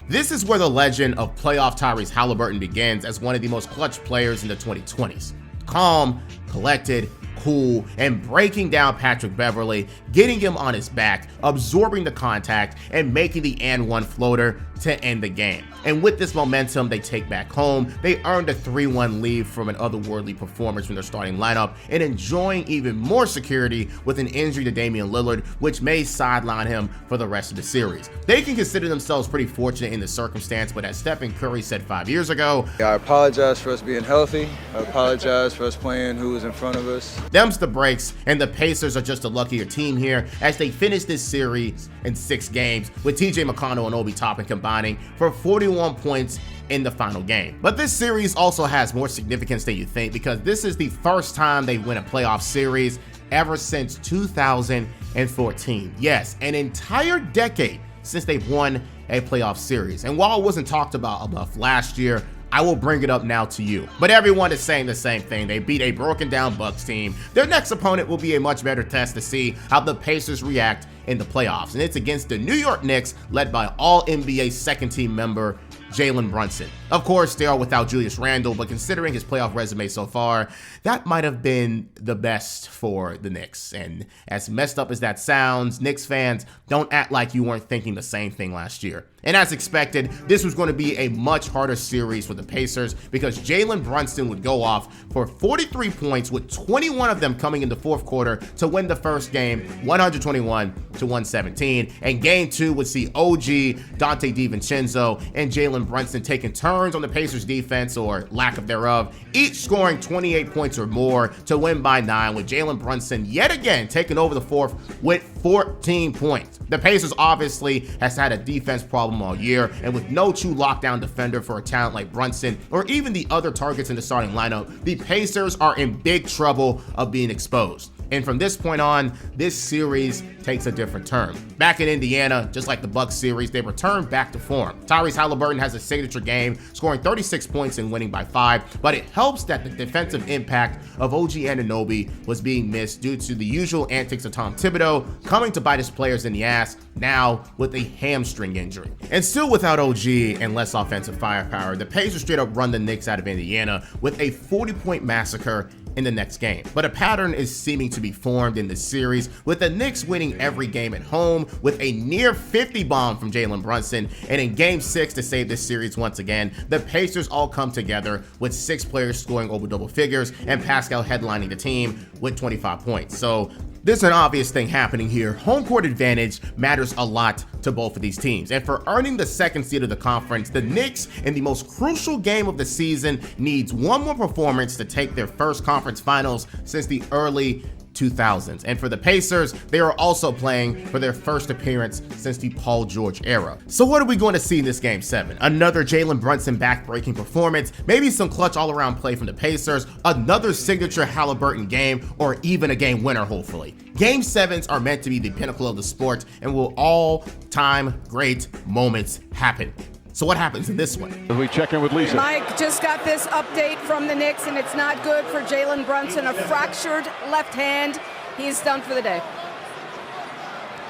S1: This is where the legend of playoff Tyrese Haliburton begins as one of the most clutch players in the 2020s. Calm, collected, cool, and breaking down Patrick Beverly, getting him on his back, absorbing the contact, and making the and one floater to end the game. And with this momentum they take back home, they earned a 3-1 lead from an otherworldly performance from their starting lineup and enjoying even more security with an injury to Damian Lillard, which may sideline him for the rest of the series. They can consider themselves pretty fortunate in the circumstance, but as Stephen Curry said 5 years ago,
S8: I apologize for us being healthy. I apologize for us playing who was in front of us.
S1: Them's the breaks, and the Pacers are just a luckier team here as they finish this series in 6 games, with TJ McConnell and Obi Toppin combining for 41 points in the final game. But this series also has more significance than you think, because this is the first time they win a playoff series ever since 2014. Yes, an entire decade since they've won a playoff series. And while it wasn't talked about enough last year, I will bring it up now to you. But everyone is saying the same thing. They beat a broken down Bucks team. Their next opponent will be a much better test to see how the Pacers react in the playoffs. And it's against the New York Knicks, led by All-NBA second team member Jalen Brunson. Of course, they are without Julius Randle, but considering his playoff resume so far, that might have been the best for the Knicks. And as messed up as that sounds, Knicks fans, don't act like you weren't thinking the same thing last year. And as expected, this was going to be a much harder series for the Pacers because Jalen Brunson would go off for 43 points, with 21 of them coming in the fourth quarter to win the first game 121-117. And game 2 would see OG, Dante DiVincenzo, and Jalen Brunson taking turns on the Pacers defense, or lack of thereof, each scoring 28 points or more to win by 9, with Jalen Brunson yet again taking over the fourth with 14 points. The Pacers obviously has had a defense problem all year, and with no true lockdown defender for a talent like Brunson or even the other targets in the starting lineup, the Pacers are in big trouble of being exposed. And from this point on, this series takes a different turn. Back in Indiana, just like the Bucks series, they return back to form. Tyrese Haliburton has a signature game, scoring 36 points and winning by 5, but it helps that the defensive impact of OG Anunoby was being missed due to the usual antics of Tom Thibodeau coming to bite his players in the ass, now with a hamstring injury. And still without OG and less offensive firepower, the Pacers straight up run the Knicks out of Indiana with a 40-point massacre in the next game. But a pattern is seeming to be formed in this series, with the Knicks winning every game at home with a near 50 bomb from Jalen Brunson. And in game 6 to save this series once again, the Pacers all come together with 6 players scoring over double figures and Pascal headlining the team with 25 points. So there's an obvious thing happening here. Home court advantage matters a lot to both of these teams. And for earning the second seed of the conference, the Knicks, in the most crucial game of the season, needs one more performance to take their first conference finals since the early 2000s. And for the Pacers, they are also playing for their first appearance since the Paul George era. So what are we going to see in this game 7? Another Jalen Brunson back-breaking performance, maybe some clutch all-around play from the Pacers, another signature Haliburton game, or even a game winner, hopefully. Game 7s are meant to be the pinnacle of the sport and will all-time great moments happen. So what happens in this one?
S9: We check in with Lisa.
S10: Mike just got this update from the Knicks, and it's not good for Jalen Brunson. A fractured left hand. He's done for the day.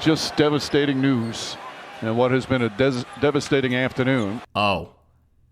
S9: Just devastating news, and what has been a devastating afternoon.
S1: Oh,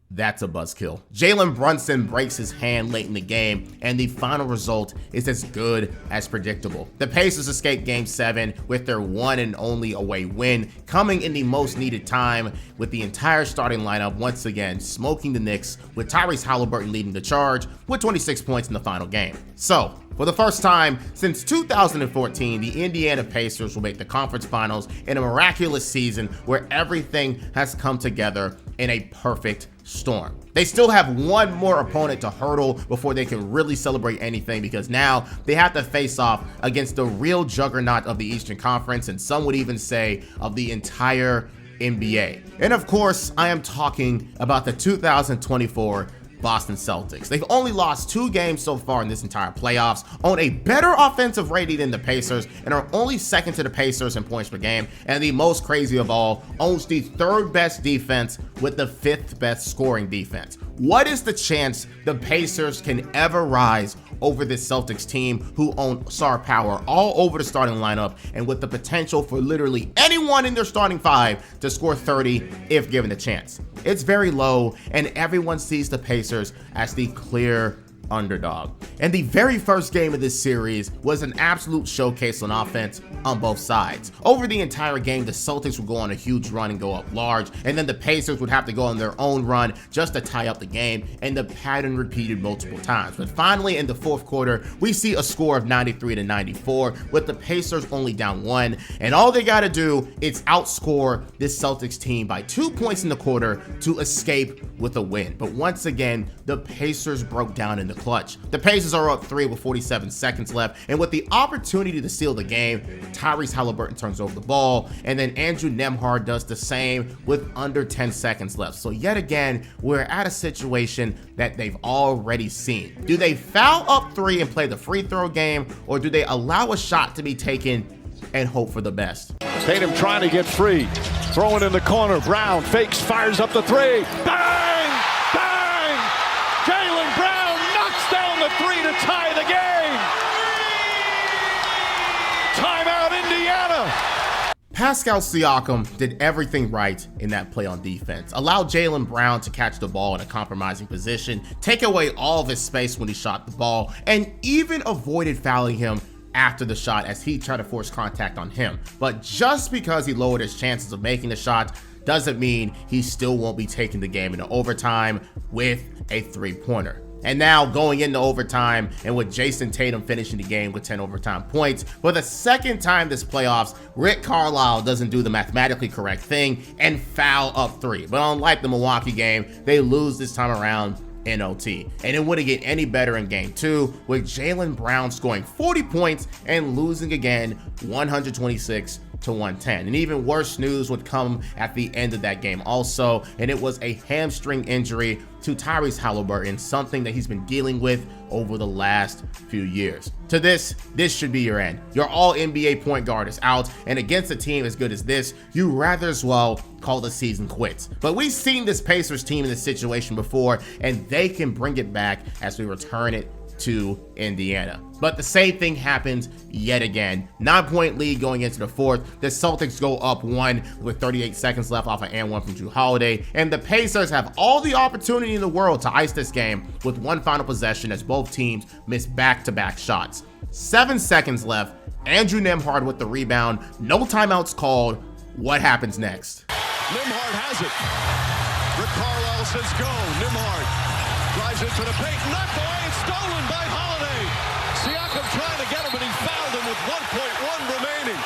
S1: that's a buzzkill. Jalen Brunson breaks his hand late in the game, and the final result is as good as predictable. The Pacers escape Game 7 with their one and only away win, coming in the most needed time, with the entire starting lineup once again smoking the Knicks, with Tyrese Haliburton leading the charge with 26 points in the final game. So, for the first time since 2014, the Indiana Pacers will make the conference finals in a miraculous season where everything has come together in a perfect storm. They still have one more opponent to hurdle before they can really celebrate anything, because now they have to face off against the real juggernaut of the Eastern Conference, and some would even say of the entire NBA. And of course, I am talking about the 2024 Boston Celtics. They've only lost 2 games so far in this entire playoffs, own a better offensive rating than the Pacers, and are only second to the Pacers in points per game, and the most crazy of all, owns the 3rd best defense with the 5th best scoring defense. What is the chance the Pacers can ever rise over this Celtics team who own star power all over the starting lineup, and with the potential for literally anyone in their starting 5 to score 30 if given the chance? It's very low, and everyone sees the Pacers as the clear underdog. And the very first game of this series was an absolute showcase on offense on both sides. Over the entire game, the Celtics would go on a huge run and go up large, and then the Pacers would have to go on their own run just to tie up the game, and the pattern repeated multiple times. But finally, in the fourth quarter, we see a score of 93-94, with the Pacers only down 1, and all they gotta do is outscore this Celtics team by 2 points in the quarter to escape with a win. But once again, the Pacers broke down in the clutch. The Pacers are up 3 with 47 seconds left, and with the opportunity to seal the game, Tyrese Haliburton turns over the ball, and then Andrew Nembhard does the same with under 10 seconds left. So yet again, we're at a situation that they've already seen. Do they foul up 3 and play the free throw game, or do they allow a shot to be taken and hope for the best?
S9: Tatum trying to get free, throwing in the corner. Brown fakes, fires up the 3. Bang! Bang! Jaylen Brown knocks down the 3 to tie the game. Timeout, Indiana.
S1: Pascal Siakam did everything right in that play on defense. Allowed Jaylen Brown to catch the ball in a compromising position, take away all of his space when he shot the ball, and even avoided fouling him after the shot as he tried to force contact on him. But just because he lowered his chances of making the shot doesn't mean he still won't be taking the game into overtime with a 3-pointer. And now going into overtime, and with Jason Tatum finishing the game with 10 overtime points, for the second time this playoffs, Rick Carlisle doesn't do the mathematically correct thing and foul up 3. But unlike the Milwaukee game, they lose this time around in OT. And it wouldn't get any better in game 2, with Jaylen Brown scoring 40 points and losing again 126-110. And even worse news would come at the end of that game also, and it was a hamstring injury to Tyrese Haliburton, something that he's been dealing with over the last few years. To this should be your end. Your all-NBA point guard is out, and against a team as good as this, you rather as well call the season quits. But we've seen this Pacers team in this situation before, and they can bring it back as we return it to Indiana. But the same thing happens yet again. 9-point lead going into the fourth. The Celtics go up 1 with 38 seconds left off an and-1 from Jrue Holiday, and the Pacers have all the opportunity in the world to ice this game with one final possession as both teams miss back-to-back shots. 7 seconds left. Andrew Nembhard with the rebound. No timeouts called. What happens next?
S3: Nembhard has it. Rick Carlisle says go. Nembhard drives into the paint, knocked away, and stolen by Holiday. Siakam trying to get him, and he fouled him with 1.1 remaining.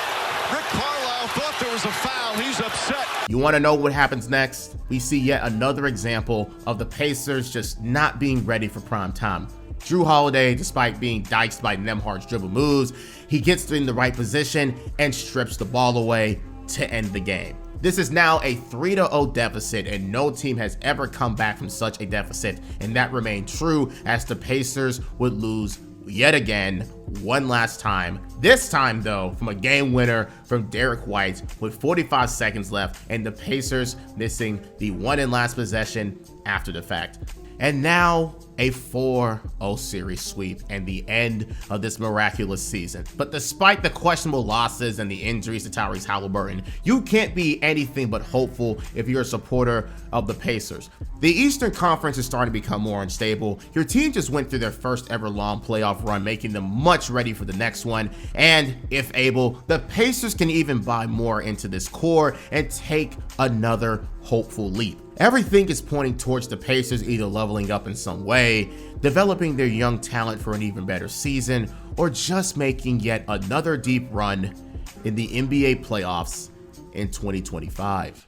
S3: Rick Carlisle thought there was a foul. He's upset.
S1: You want to know what happens next? We see yet another example of the Pacers just not being ready for prime time. Jrue Holiday, despite being diced by Nembhard's dribble moves, he gets in the right position and strips the ball away to end the game. This is now a 3-0 deficit, and no team has ever come back from such a deficit, and that remained true as the Pacers would lose yet again one last time. This time though, from a game winner from Derek White with 45 seconds left, and the Pacers missing the one and last possession after the fact. And now a 4-0 series sweep and the end of this miraculous season. But despite the questionable losses and the injuries to Tyrese Haliburton, you can't be anything but hopeful if you're a supporter of the Pacers. The Eastern Conference is starting to become more unstable. Your team just went through their first ever long playoff run, making them much ready for the next one. And if able, the Pacers can even buy more into this core and take another hopeful leap. Everything is pointing towards the Pacers either leveling up in some way, developing their young talent for an even better season, or just making yet another deep run in the NBA playoffs in 2025.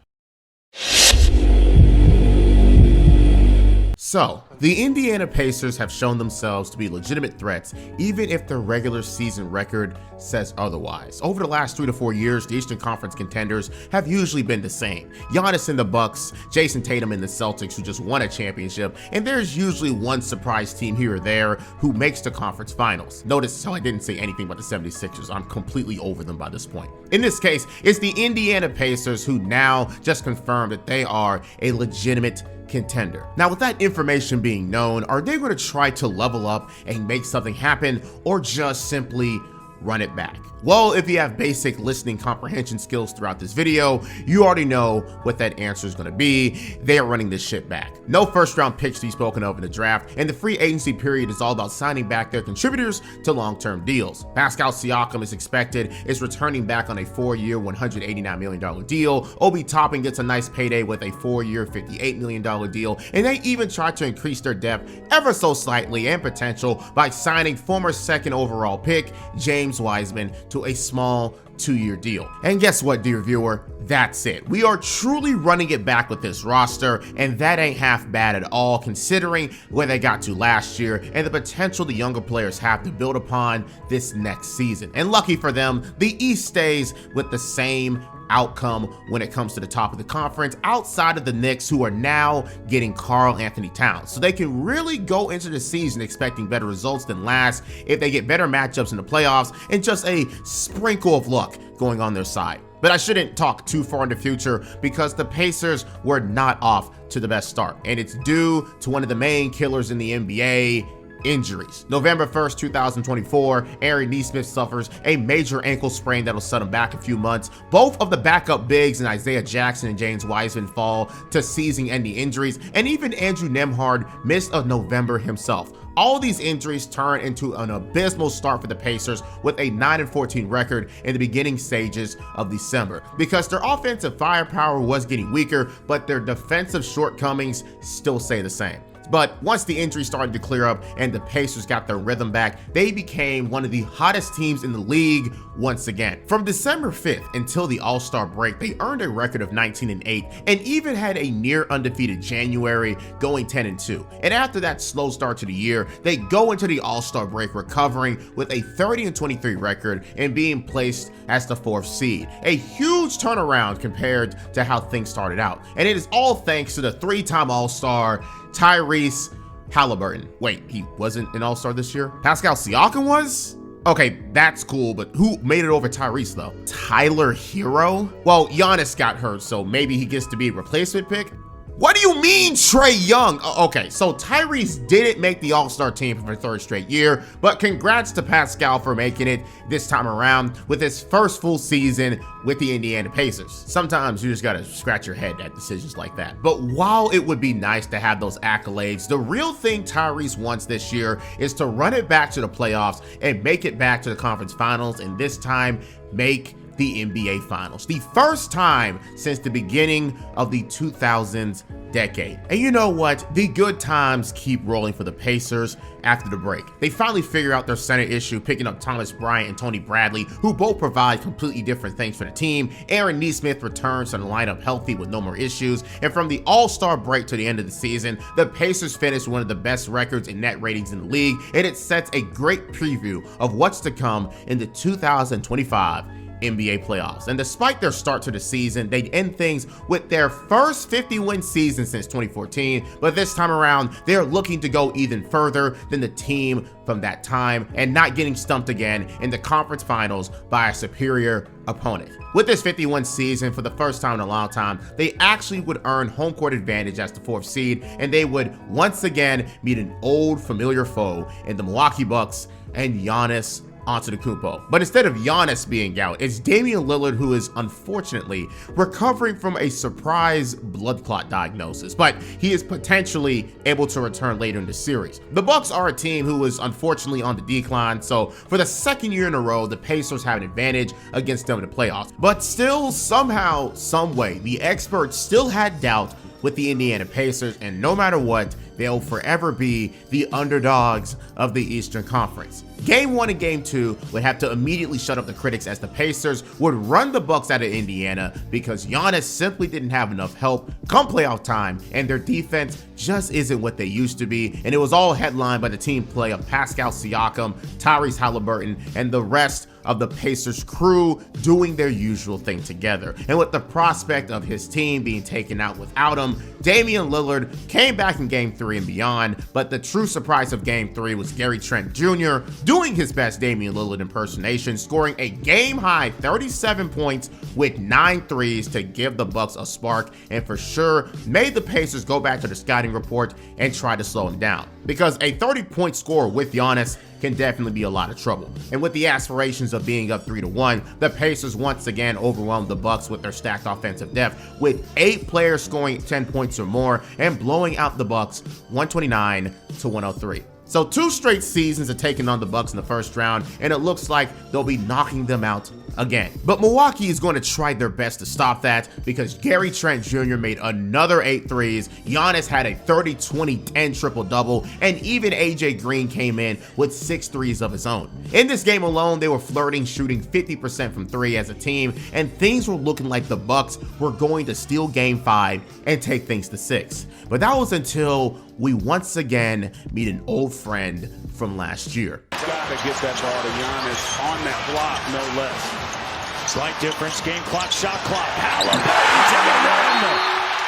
S1: So, the Indiana Pacers have shown themselves to be legitimate threats, even if their regular season record says otherwise. Over the last 3 to 4 years, the Eastern Conference contenders have usually been the same. Giannis in the Bucks, Jason Tatum in the Celtics, who just won a championship, and there's usually one surprise team here or there who makes the conference finals. Notice how I didn't say anything about the 76ers. I'm completely over them by this point. In this case, it's the Indiana Pacers who now just confirmed that they are a legitimate contender. Now, with that information being known, are they going to try to level up and make something happen, or just simply run it back? Well, if you have basic listening comprehension skills throughout this video, you already know what that answer is going to be. They are running this shit back. No first round picks to be spoken of in the draft, and the free agency period is all about signing back their contributors to long-term deals. Pascal Siakam is expected is returning back on a 4-year, $189 million deal. Obi Toppin gets a nice payday with a 4-year, $58 million deal, and they even tried to increase their depth ever so slightly and potential by signing former second overall pick James Wiseman to a small 2-year deal. And guess what, dear viewer? That's it. We are truly running it back with this roster, and that ain't half bad at all considering where they got to last year and the potential the younger players have to build upon this next season. And lucky for them, the East stays with the same outcome when it comes to the top of the conference outside of the Knicks, who are now getting Karl Anthony Towns. So they can really go into the season expecting better results than last if they get better matchups in the playoffs and just a sprinkle of luck going on their side. But I shouldn't talk too far in the future because the Pacers were not off to the best start, and it's due to one of the main killers in the NBA: injuries. November 1st, 2024, Aaron Nesmith suffers a major ankle sprain that'll set him back a few months. Both of the backup bigs in Isaiah Jackson and James Wiseman fall to season-ending injuries, and even Andrew Nembhard missed a November himself. All these injuries turn into an abysmal start for the Pacers with a 9-14 record in the beginning stages of December because their offensive firepower was getting weaker, but their defensive shortcomings still stay the same. But once the injuries started to clear up and the Pacers got their rhythm back, they became one of the hottest teams in the league once again. From December 5th until the All-Star break, they earned a record of 19-8 and even had a near undefeated January, going 10-2. And after that slow start to the year, they go into the All-Star break recovering with a 30-23 record and being placed as the 4th seed. A huge turnaround compared to how things started out. And it is all thanks to the 3-time All-Star Tyrese Haliburton. Wait, he wasn't an All-Star this year? Pascal Siakam was? Okay, that's cool, but who made it over Tyrese though? Tyler Hero? Well, Giannis got hurt, so maybe he gets to be a replacement pick. What do you mean, Trae Young? Okay, so Tyrese didn't make the All-Star team for the 3rd straight year, but congrats to Pascal for making it this time around with his first full season with the Indiana Pacers. Sometimes you just gotta scratch your head at decisions like that. But while it would be nice to have those accolades, the real thing Tyrese wants this year is to run it back to the playoffs and make it back to the conference finals, and this time make the NBA Finals. The first time since the beginning of the 2000s decade. And you know what? The good times keep rolling for the Pacers after the break. They finally figure out their center issue, picking up Thomas Bryant and Tony Bradley, who both provide completely different things for the team. Aaron Nesmith returns to the lineup healthy with no more issues. And from the All-Star break to the end of the season, the Pacers finished one of the best records in net ratings in the league, and it sets a great preview of what's to come in the 2025 NBA playoffs. And despite their start to the season, they end things with their first 50-win season since 2014, but this time around, they're looking to go even further than the team from that time and not getting stumped again in the conference finals by a superior opponent. With this 51 season, for the first time in a long time, they actually would earn home court advantage as the 4th seed, and they would once again meet an old familiar foe in the Milwaukee Bucks and Giannis Antetokounmpo. But instead of Giannis being out, it's Damian Lillard, who is unfortunately recovering from a surprise blood clot diagnosis, but he is potentially able to return later in the series. The Bucks are a team who is unfortunately on the decline, so for the 2nd year in a row, the Pacers have an advantage against them in the playoffs. But still, somehow, some way, the experts still had doubt with the Indiana Pacers, and no matter what, they'll forever be the underdogs of the Eastern Conference. Game 1 and Game 2 would have to immediately shut up the critics, as the Pacers would run the Bucks out of Indiana because Giannis simply didn't have enough help come playoff time, and their defense just isn't what they used to be. And it was all headlined by the team play of Pascal Siakam, Tyrese Haliburton, and the rest of the Pacers crew doing their usual thing together. And with the prospect of his team being taken out without him, Damian Lillard came back in Game 3 and beyond, but the true surprise of Game 3 was Gary Trent Jr. doing his best Damian Lillard impersonation, scoring a game-high 37 points with 9 threes to give the Bucks a spark, and for sure made the Pacers go back to the scouting scouting report and try to slow him down. Because a 30-point score with Giannis can definitely be a lot of trouble. And with the aspirations of being up 3-1, the Pacers once again overwhelmed the Bucks with their stacked offensive depth, with 8 players scoring 10 points or more and blowing out the Bucks 129-103. So 2 straight seasons of taking on the Bucks in the first round, and it looks like they'll be knocking them out again. But Milwaukee is going to try their best to stop that, because Gary Trent Jr. made another 8 threes, Giannis had a 30-20-10 triple-double, and even AJ Green came in with 6 threes of his own. In this game alone, they were flirting shooting 50% from 3 as a team, and things were looking like the Bucks were going to steal Game 5 and take things to 6. But that was until we once again meet an old friend from last year.
S3: Gotta get that ball to Giannis on that block, no less. Slight difference, game clock, shot clock. Haliburton to the rim,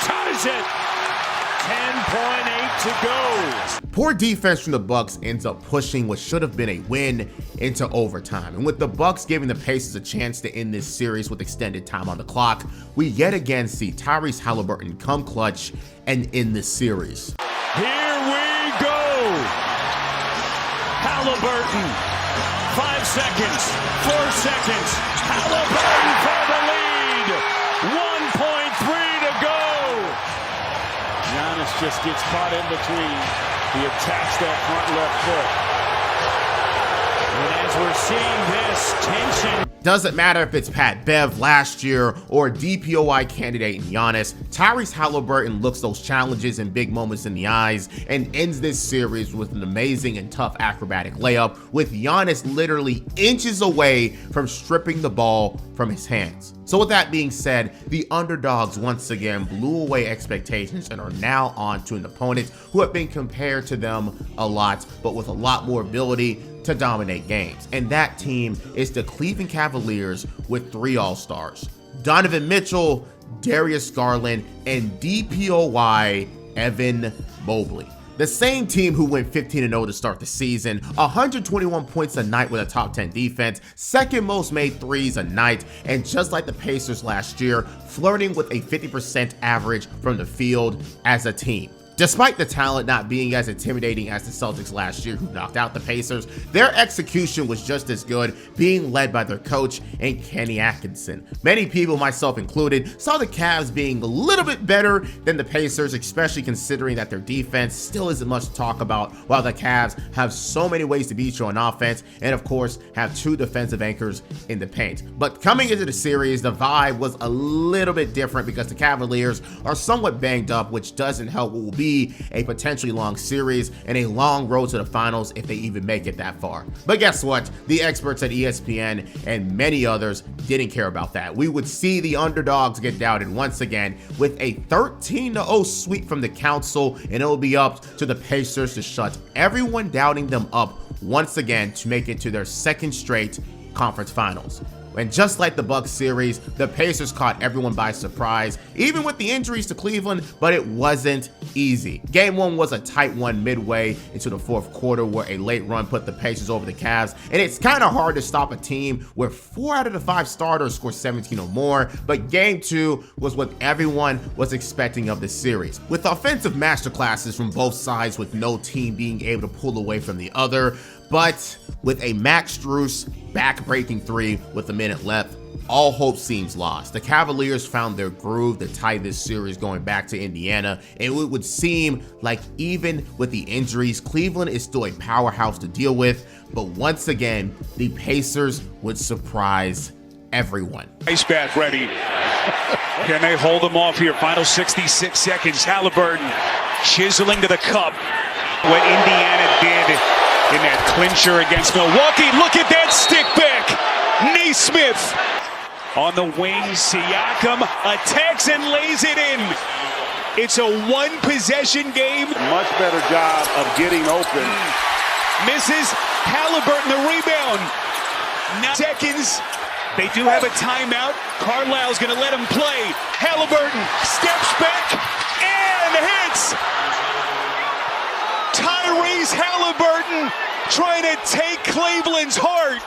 S3: ties it. 10.8 to go.
S1: Poor defense from the Bucks ends up pushing what should have been a win into overtime. And with the Bucks giving the Pacers a chance to end this series with extended time on the clock, we yet again see Tyrese Haliburton come clutch and end this series.
S3: Here we go. Haliburton. 5 seconds. 4 seconds. Haliburton for the lead. 1.3 to go.
S9: Giannis just gets caught in between. He attacks that front left foot.
S3: And as we're seeing this tension.
S1: Doesn't matter if it's Pat Bev last year or DPOY candidate in Giannis, Tyrese Haliburton looks those challenges and big moments in the eyes and ends this series with an amazing and tough acrobatic layup, with Giannis literally inches away from stripping the ball from his hands. So with that being said, the Underdogs once again blew away expectations and are now on to an opponent who have been compared to them a lot, but with a lot more ability to dominate games. And that team is the Cleveland Cavaliers with 3 All-Stars: Donovan Mitchell, Darius Garland, and DPOY Evan Mobley. The same team who went 15-0 to start the season, 121 points a night with a top 10 defense, second most made threes a night, and just like the Pacers last year, flirting with a 50% average from the field as a team. Despite the talent not being as intimidating as the Celtics last year, who knocked out the Pacers, their execution was just as good, being led by their coach and Kenny Atkinson. Many people, myself included, saw the Cavs being a little bit better than the Pacers, especially considering that their defense still isn't much to talk about, while the Cavs have so many ways to beat you on offense and of course have 2 defensive anchors in the paint. But coming into the series, the vibe was a little bit different because the Cavaliers are somewhat banged up, which doesn't help what will be a potentially long series and a long road to the finals if they even make it that far. But guess what? The experts at ESPN and many others didn't care about that. We would see the Underdogs get doubted once again with a 13-0 sweep from the Council, and it'll be up to the Pacers to shut everyone doubting them up once again to make it to their 2nd straight conference finals. And just like the Bucks series, the Pacers caught everyone by surprise, even with the injuries to Cleveland, but it wasn't easy. Game 1 was a tight one midway into the 4th quarter where a late run put the Pacers over the Cavs, and it's kind of hard to stop a team where 4 out of the 5 starters scored 17 or more, but Game 2 was what everyone was expecting of this series. With offensive masterclasses from both sides, with no team being able to pull away from the other, but with a Max Strus back-breaking 3 with a minute left, all hope seems lost. The Cavaliers found their groove to tie this series going back to Indiana, and it would seem like even with the injuries, Cleveland is still a powerhouse to deal with, but once again, the Pacers would surprise everyone.
S3: Ice bath ready. Can they hold them off here? Final 66 seconds. Haliburton chiseling to the cup. What Indiana did in that clincher against Milwaukee. Look at that stick back. Naismith on the wing. Siakam attacks and lays it in. It's a 1-possession game.
S9: Much better job of getting open.
S3: Misses. Haliburton the rebound. 9 seconds. They do have a timeout. Carlisle's going to let him play. Haliburton steps back and hits. Tyrese Haliburton trying to take Cleveland's heart.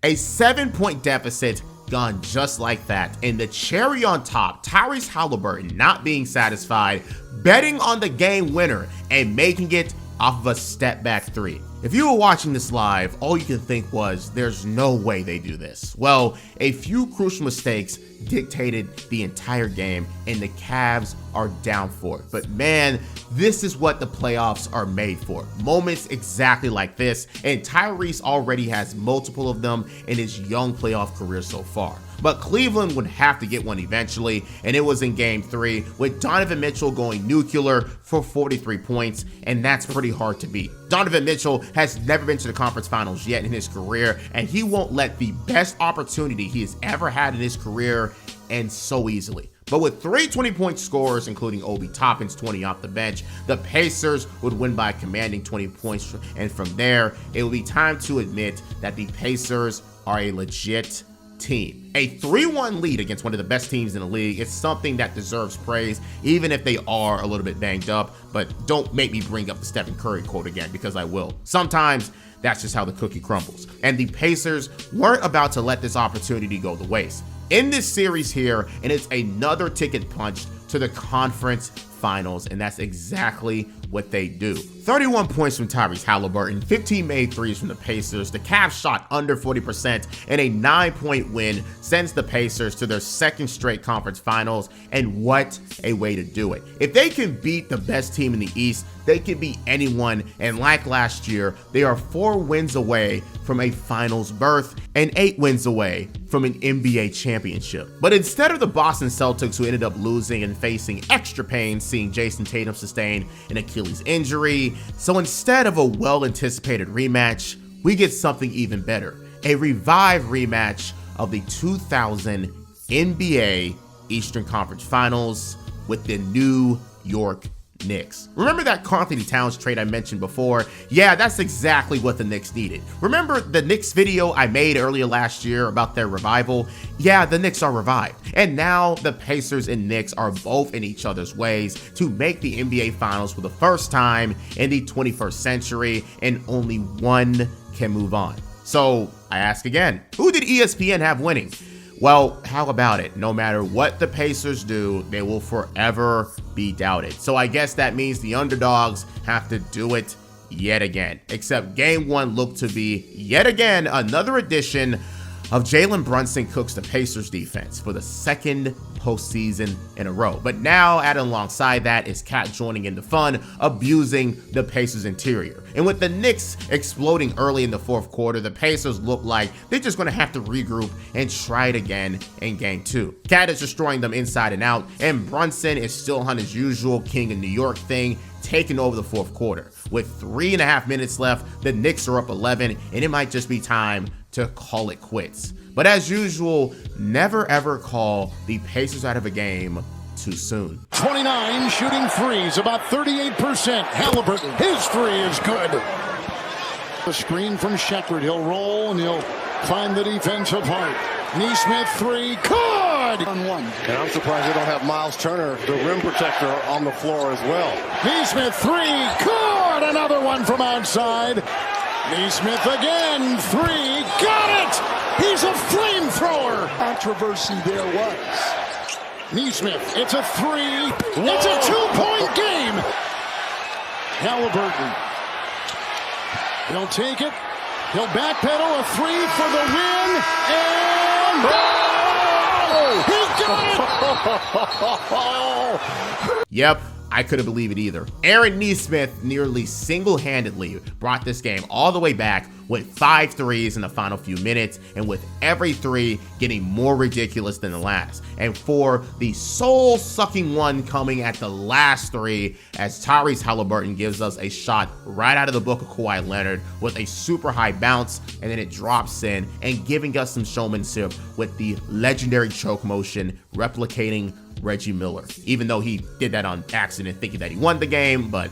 S1: A 7-point deficit gone just like that. And the cherry on top, Tyrese Haliburton not being satisfied, betting on the game winner and making it off of a step back three. If you were watching this live, all you can think was, there's no way they do this. Well, a few crucial mistakes dictated the entire game, and the Cavs are down for it. But man, this is what the playoffs are made for. Moments exactly like this, and Tyrese already has multiple of them in his young playoff career so far. But Cleveland would have to get one eventually, and it was in Game 3 with Donovan Mitchell going nuclear for 43 points, and that's pretty hard to beat. Donovan Mitchell has never been to the conference finals yet in his career, and he won't let the best opportunity he has ever had in his career end so easily. But with 3 20-point scorers, including Obi Toppin's 20 off the bench, the Pacers would win by a commanding 20 points, and from there, it will be time to admit that the Pacers are a legit team. A 3-1 lead against one of the best teams in the league is something that deserves praise, even if they are a little bit banged up. But don't make me bring up the Stephen Curry quote again, because I will. Sometimes that's just how the cookie crumbles. And the Pacers weren't about to let this opportunity go to waste. In this series here, and it's another ticket punched to the conference finals, and that's exactly what they do. 31 points from Tyrese Haliburton, 15 made threes from the Pacers. The Cavs shot under 40%, and a 9-point win sends the Pacers to their second straight conference finals, and what a way to do it. If they can beat the best team in the East, they can beat anyone, and like last year, they are 4 wins away from a finals berth and 8 wins away from an NBA championship. But instead of the Boston Celtics, who ended up losing and facing extra pain seeing Jason Tatum sustain an Achilles injury, so instead of a well-anticipated rematch, we get something even better. A revived rematch of the 2000 NBA Eastern Conference Finals with the New York Knicks. Remember that Karl Anthony Towns trade I mentioned before? Yeah, that's exactly what the Knicks needed. Remember the Knicks video I made earlier last year about their revival? Yeah, the Knicks are revived. And now the Pacers and Knicks are both in each other's ways to make the NBA Finals for the first time in the 21st century, and only one can move on. So I ask again, who did ESPN have winning? Well, how about it? No matter what the Pacers do, they will forever be doubted. So I guess that means the underdogs have to do it yet again. Except Game 1 looked to be, yet again, another edition of Jalen Brunson cooks the Pacers defense for the second postseason in a row. But now, added alongside that, is Cat joining in the fun, abusing the Pacers interior. And with the Knicks exploding early in the fourth quarter, the Pacers look like they're just going to have to regroup and try it again in Game 2. Cat is destroying them inside and out, and Brunson is still on his usual King of New York thing, taking over the fourth quarter. With 3.5 minutes left, the Knicks are up 11, and it might just be time to call it quits. But as usual, never ever call the Pacers out of a game too soon.
S9: 29 shooting threes, about 38%. Haliburton, his three is good. The screen from Shepherd, he'll roll and he'll find the defensive part. Neesmith three, good! On one.
S11: And I'm surprised they don't have Miles Turner, the rim protector, on the floor as well.
S9: Neesmith three, good! Another one from outside. Neesmith again, three, got it! He's a flamethrower! Controversy there was. Neesmith, it's a three, it's a 2-point game! Haliburton, he'll take it, he'll backpedal, a three for the win, and he got it!
S1: Yep. I couldn't believe it either. Aaron Neesmith nearly single-handedly brought this game all the way back with 5 threes in the final few minutes, and with every three getting more ridiculous than the last. And for the soul-sucking one coming at the last three, as Tyrese Haliburton gives us a shot right out of the book of Kawhi Leonard with a super high bounce, and then it drops in, and giving us some showmanship with the legendary choke motion replicating Reggie Miller, even though he did that on accident thinking that he won the game, but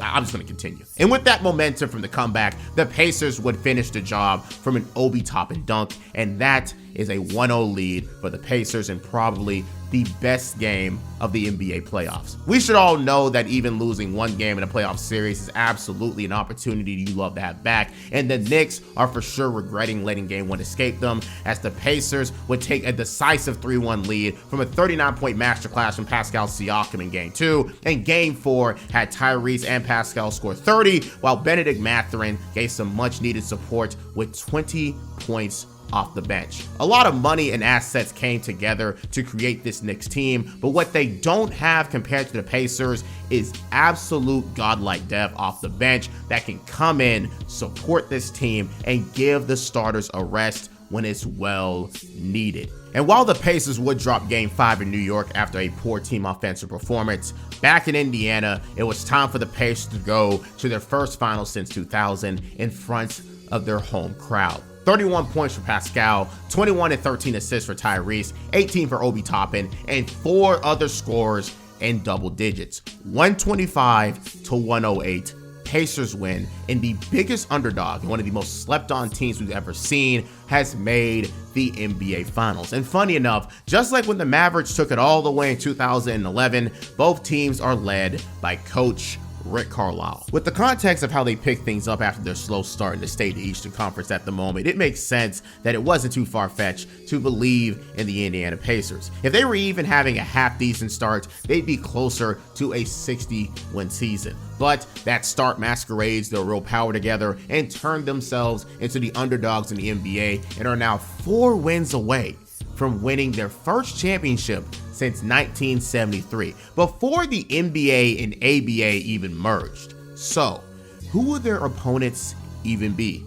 S1: I'm just going to continue. And with that momentum from the comeback, the Pacers would finish the job from an Obi Toppin dunk, and that is a 1-0 lead for the Pacers, and probably the best game of the NBA playoffs. We should all know that even losing one game in a playoff series is absolutely an opportunity you love to have back, and the Knicks are for sure regretting letting game one escape them, as the Pacers would take a decisive 3-1 lead from a 39-point masterclass from Pascal Siakam in game 2, and game 4 had Tyrese and Pascal score 30, while Benedict Mathurin gave some much needed support with 20 points off the bench. A lot of money and assets came together to create this Knicks team, but what they don't have compared to the Pacers is absolute godlike depth off the bench that can come in, support this team, and give the starters a rest when it's well needed. And while the Pacers would drop game 5 in New York after a poor team offensive performance, back in Indiana, it was time for the Pacers to go to their first final since 2000 in front of their home crowd. 31 points for Pascal, 21 and 13 assists for Tyrese, 18 for Obi Toppin, and 4 other scores in double digits. 125 to 108. Pacers win, and the biggest underdog, one of the most slept on teams we've ever seen, has made the NBA Finals. And funny enough, just like when the Mavericks took it all the way in 2011, both teams are led by Coach Rick Carlisle. With the context of how they picked things up after their slow start in the state of the Eastern Conference at the moment, it makes sense that it wasn't too far-fetched to believe in the Indiana Pacers. If they were even having a half-decent start, they'd be closer to a 60-win season. But that start masquerades their real power together and turned themselves into the underdogs in the NBA and are now 4 wins away from winning their first championship since 1973, before the NBA and ABA even merged. So, who would their opponents even be?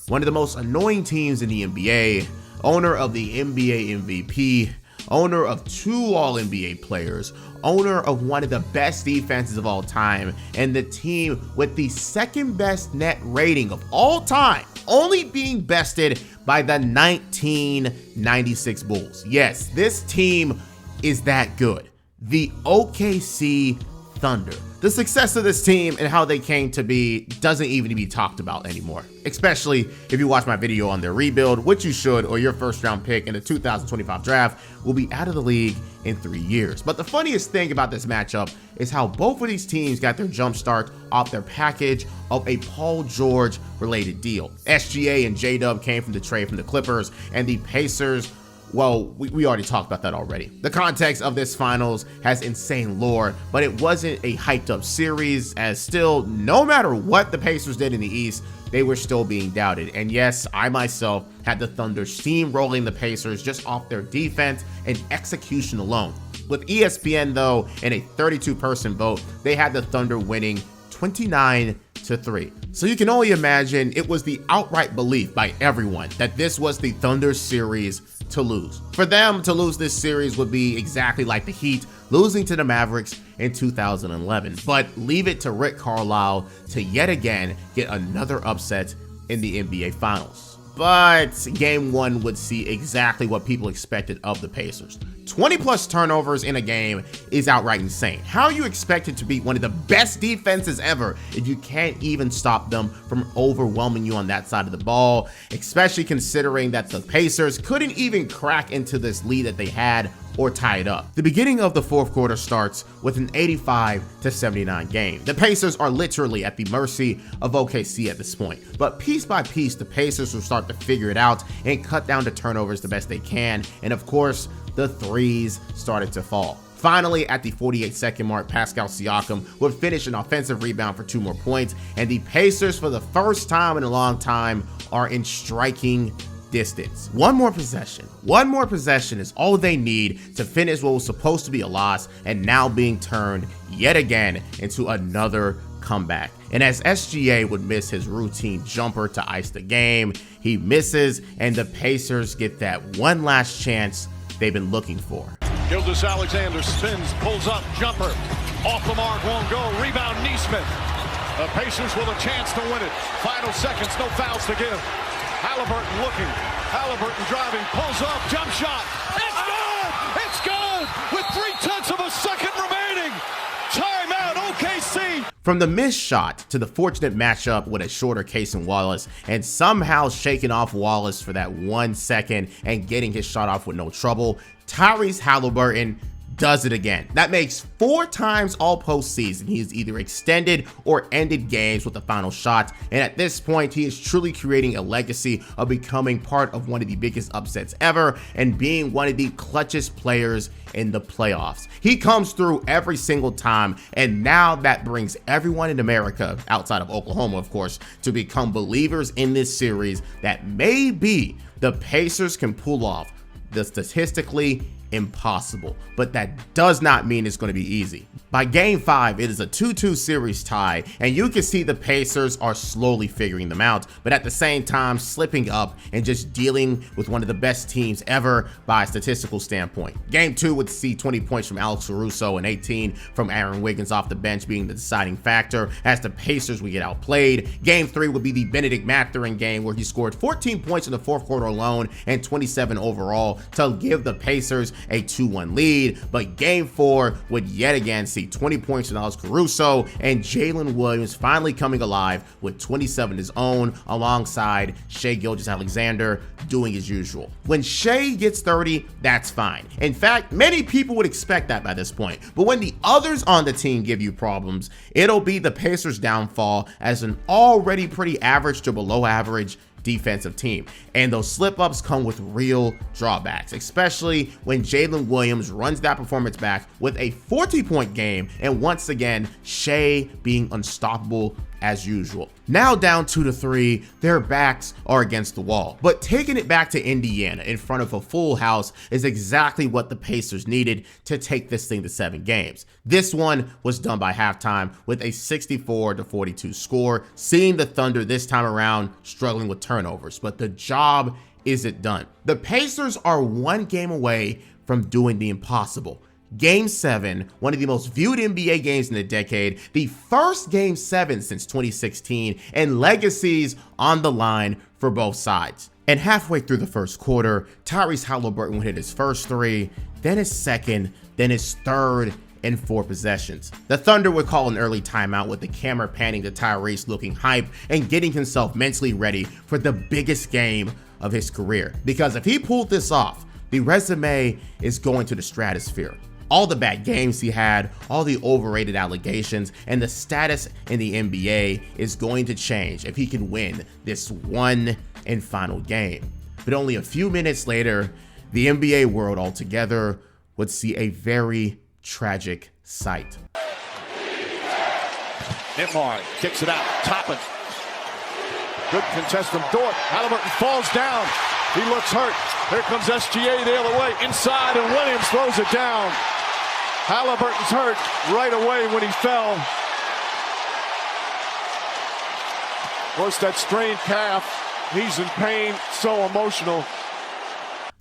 S1: One of the most annoying teams in the NBA, owner of the NBA MVP, owner of 2 All-NBA players, owner of one of the best defenses of all time, and the team with the second best net rating of all time, only being bested by the 1996 Bulls. Yes, this team is that good. The OKC Thunder. The success of this team and how they came to be doesn't even be talked about anymore, especially if you watch my video on their rebuild, which you should, or your first round pick in the 2025 draft will be out of the league in 3 years. But the funniest thing about this matchup is how both of these teams got their jump start off their package of a Paul George related deal. SGA and J-Dub came from the trade from the Clippers, and the Pacers, well, we already talked about that already. The context of this finals has insane lore, but it wasn't a hyped up series, as still, no matter what the Pacers did in the East, they were still being doubted. And yes, I myself had the Thunder steamrolling the Pacers just off their defense and execution alone. With ESPN though, in a 32-person vote, they had the Thunder winning 29-3. So you can only imagine it was the outright belief by everyone that this was the Thunder series to lose. For them to lose this series would be exactly like the Heat losing to the Mavericks in 2011. But leave it to Rick Carlisle to yet again get another upset in the NBA Finals. But game 1 would see exactly what people expected of the Pacers. 20 plus turnovers in a game is outright insane. How are you expected to beat one of the best defenses ever if you can't even stop them from overwhelming you on that side of the ball, especially considering that the Pacers couldn't even crack into this lead that they had or tie it up. The beginning of the fourth quarter starts with an 85-79 game. The Pacers are literally at the mercy of OKC at this point, but piece by piece, the Pacers will start to figure it out and cut down the turnovers the best they can, and of course, the threes started to fall. Finally, at the 48-second mark, Pascal Siakam would finish an offensive rebound for 2 more points, and the Pacers, for the first time in a long time, are in striking distance. One more possession is all they need to finish what was supposed to be a loss and now being turned yet again into another comeback. And as SGA would miss his routine jumper to ice the game, he misses, and the Pacers get that one last chance they've been looking for.
S3: Gilgeous-Alexander spins, pulls up, jumper, off the mark, won't go, rebound Neesmith. The Pacers with a chance to win it. Final seconds, no fouls to give. Haliburton looking, Haliburton driving, pulls up, jump shot. It's good! It's good! With 0.3 of a second remaining. Timeout, OKC.
S1: From the missed shot to the fortunate matchup with a shorter Cason Wallace and somehow shaking off Wallace for that 1 second and getting his shot off with no trouble, Tyrese Haliburton does it again. That makes 4 times all postseason he has either extended or ended games with the final shot, and at this point he is truly creating a legacy of becoming part of one of the biggest upsets ever and being one of the clutchest players in the playoffs. He comes through every single time, and now that brings everyone in America, outside of Oklahoma of course, to become believers in this series that maybe the Pacers can pull off the statistically impossible, but that does not mean it's going to be easy. By game 5, it is a 2-2 series tie, and you can see the Pacers are slowly figuring them out, but at the same time slipping up and just dealing with one of the best teams ever by a statistical standpoint. Game 2 would see 20 points from Alex Caruso and 18 from Aaron Wiggins off the bench being the deciding factor as the Pacers would get outplayed. Game 3 would be the Benedict Mathurin game where he scored 14 points in the 4th quarter alone and 27 overall to give the Pacers a 2-1 lead, but game 4 would yet again see 20 points from Alex Caruso and Jalen Williams finally coming alive with 27 his own alongside Shai Gilgeous-Alexander doing his usual. When Shai gets 30, that's fine. In fact, many people would expect that by this point, but when the others on the team give you problems, it'll be the Pacers' downfall as an already pretty average to below average defensive team, and those slip-ups come with real drawbacks, especially when Jalen Williams runs that performance back with a 40-point game, and once again Shai being unstoppable as usual. Now down 2-3, their backs are against the wall, but taking it back to Indiana in front of a full house is exactly what the Pacers needed to take this thing to 7 games. This one was done by halftime with a 64-42 score, seeing the Thunder this time around struggling with turnovers, but the job isn't done. The Pacers are 1 game away from doing the impossible. Game 7, one of the most viewed NBA games in the decade, the first Game 7 since 2016, and legacies on the line for both sides. And halfway through the first quarter, Tyrese Haliburton would hit his first 3, then his second, then his third, and 4 possessions. The Thunder would call an early timeout with the camera panning to Tyrese looking hype and getting himself mentally ready for the biggest game of his career. Because if he pulled this off, the resume is going to the stratosphere. All the bad games he had, all the overrated allegations, and the status in the NBA is going to change if he can win this one and final game. But only a few minutes later, the NBA world altogether would see a very tragic sight.
S9: Nembhard kicks it out, Toppin. Good contest from Dort. Haliburton falls down. He looks hurt. Here comes SGA the other way, inside, and Williams throws it down. Haliburton's hurt right away when he fell. Of course, that strained calf, he's in pain, so emotional.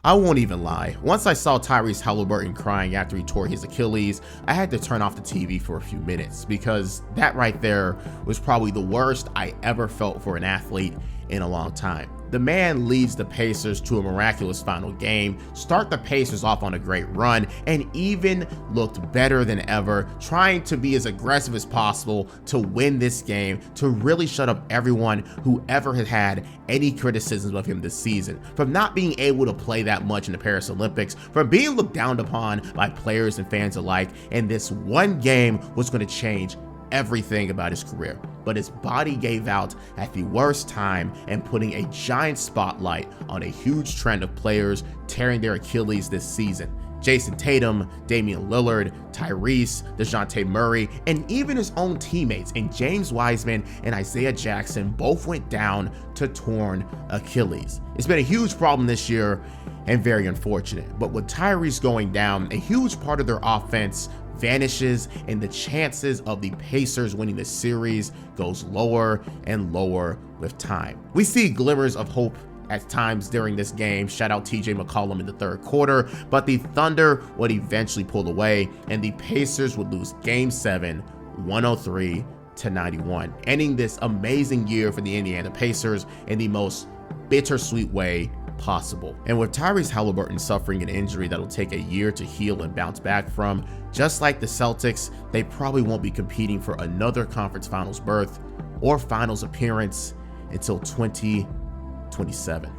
S1: I won't even lie. Once I saw Tyrese Haliburton crying after he tore his Achilles, I had to turn off the TV for a few minutes because that right there was probably the worst I ever felt for an athlete in a long time. The man leads the Pacers to a miraculous final game, start the Pacers off on a great run, and even looked better than ever, trying to be as aggressive as possible to win this game, to really shut up everyone who ever had any criticisms of him this season, from not being able to play that much in the Paris Olympics, from being looked down upon by players and fans alike, and this one game was going to change everything about his career. But his body gave out at the worst time and putting a giant spotlight on a huge trend of players tearing their Achilles this season. Jason Tatum, Damian Lillard, Tyrese, DeJounte Murray, and even his own teammates in James Wiseman and Isaiah Jackson both went down to torn Achilles. It's been a huge problem this year and very unfortunate. But with Tyrese going down, a huge part of their offense vanishes and the chances of the Pacers winning the series goes lower and lower with time. We see glimmers of hope at times during this game. Shout out TJ McCollum in the 3rd quarter, but the Thunder would eventually pull away and the Pacers would lose Game 7, 103-91, ending this amazing year for the Indiana Pacers in the most bittersweet way possible. And with Tyrese Haliburton suffering an injury that'll take a year to heal and bounce back from, just like the Celtics, they probably won't be competing for another conference finals berth or finals appearance until 2027.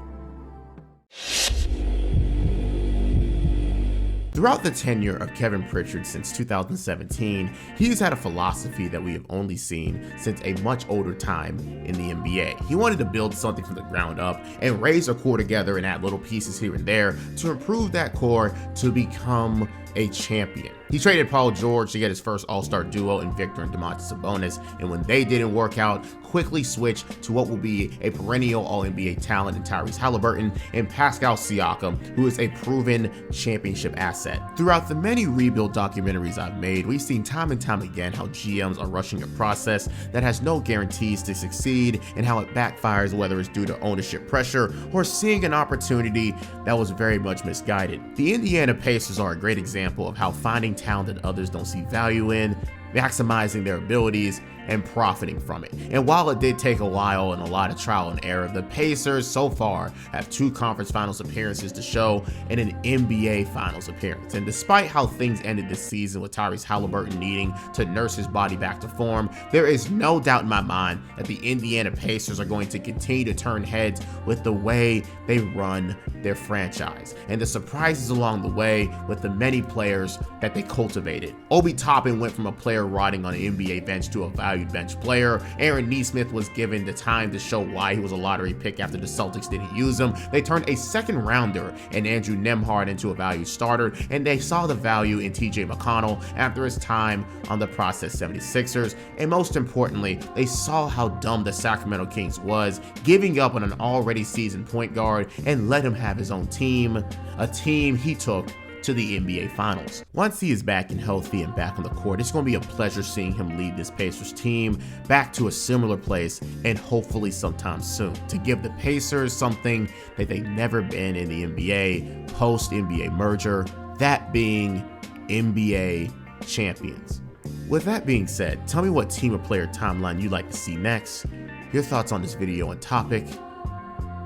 S1: Throughout the tenure of Kevin Pritchard since 2017, he's had a philosophy that we have only seen since a much older time in the NBA. He wanted to build something from the ground up and raise a core together and add little pieces here and there to improve that core to become a champion. He traded Paul George to get his first all-star duo in Victor and Domantas Sabonis, and when they didn't work out, quickly switched to what will be a perennial All-NBA talent in Tyrese Haliburton and Pascal Siakam, who is a proven championship asset. Throughout the many rebuild documentaries I've made, we've seen time and time again how GMs are rushing a process that has no guarantees to succeed and how it backfires, whether it's due to ownership pressure or seeing an opportunity that was very much misguided. The Indiana Pacers are a great example of how finding talent that others don't see value in, maximizing their abilities, and profiting from it. And while it did take a while and a lot of trial and error, the Pacers so far have 2 conference finals appearances to show and an NBA finals appearance. And despite how things ended this season with Tyrese Haliburton needing to nurse his body back to form, there is no doubt in my mind that the Indiana Pacers are going to continue to turn heads with the way they run their franchise and the surprises along the way with the many players that they cultivated. Obi Toppin went from a player rotting on an NBA bench to a valued bench player. Aaron Nesmith was given the time to show why he was a lottery pick after the Celtics didn't use him. They turned a second rounder and Andrew Nembhard into a valued starter, and they saw the value in TJ McConnell after his time on the process 76ers. And most importantly, they saw how dumb the Sacramento Kings was, giving up on an already seasoned point guard and let him have his own team, a team he took to the NBA Finals. Once he is back and healthy and back on the court, it's going to be a pleasure seeing him lead this Pacers team back to a similar place, and hopefully sometime soon, to give the Pacers something that they've never been in the NBA post-NBA merger, that being NBA champions. With that being said, tell me what team or player timeline you'd like to see next, your thoughts on this video and topic,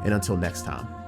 S1: and until next time.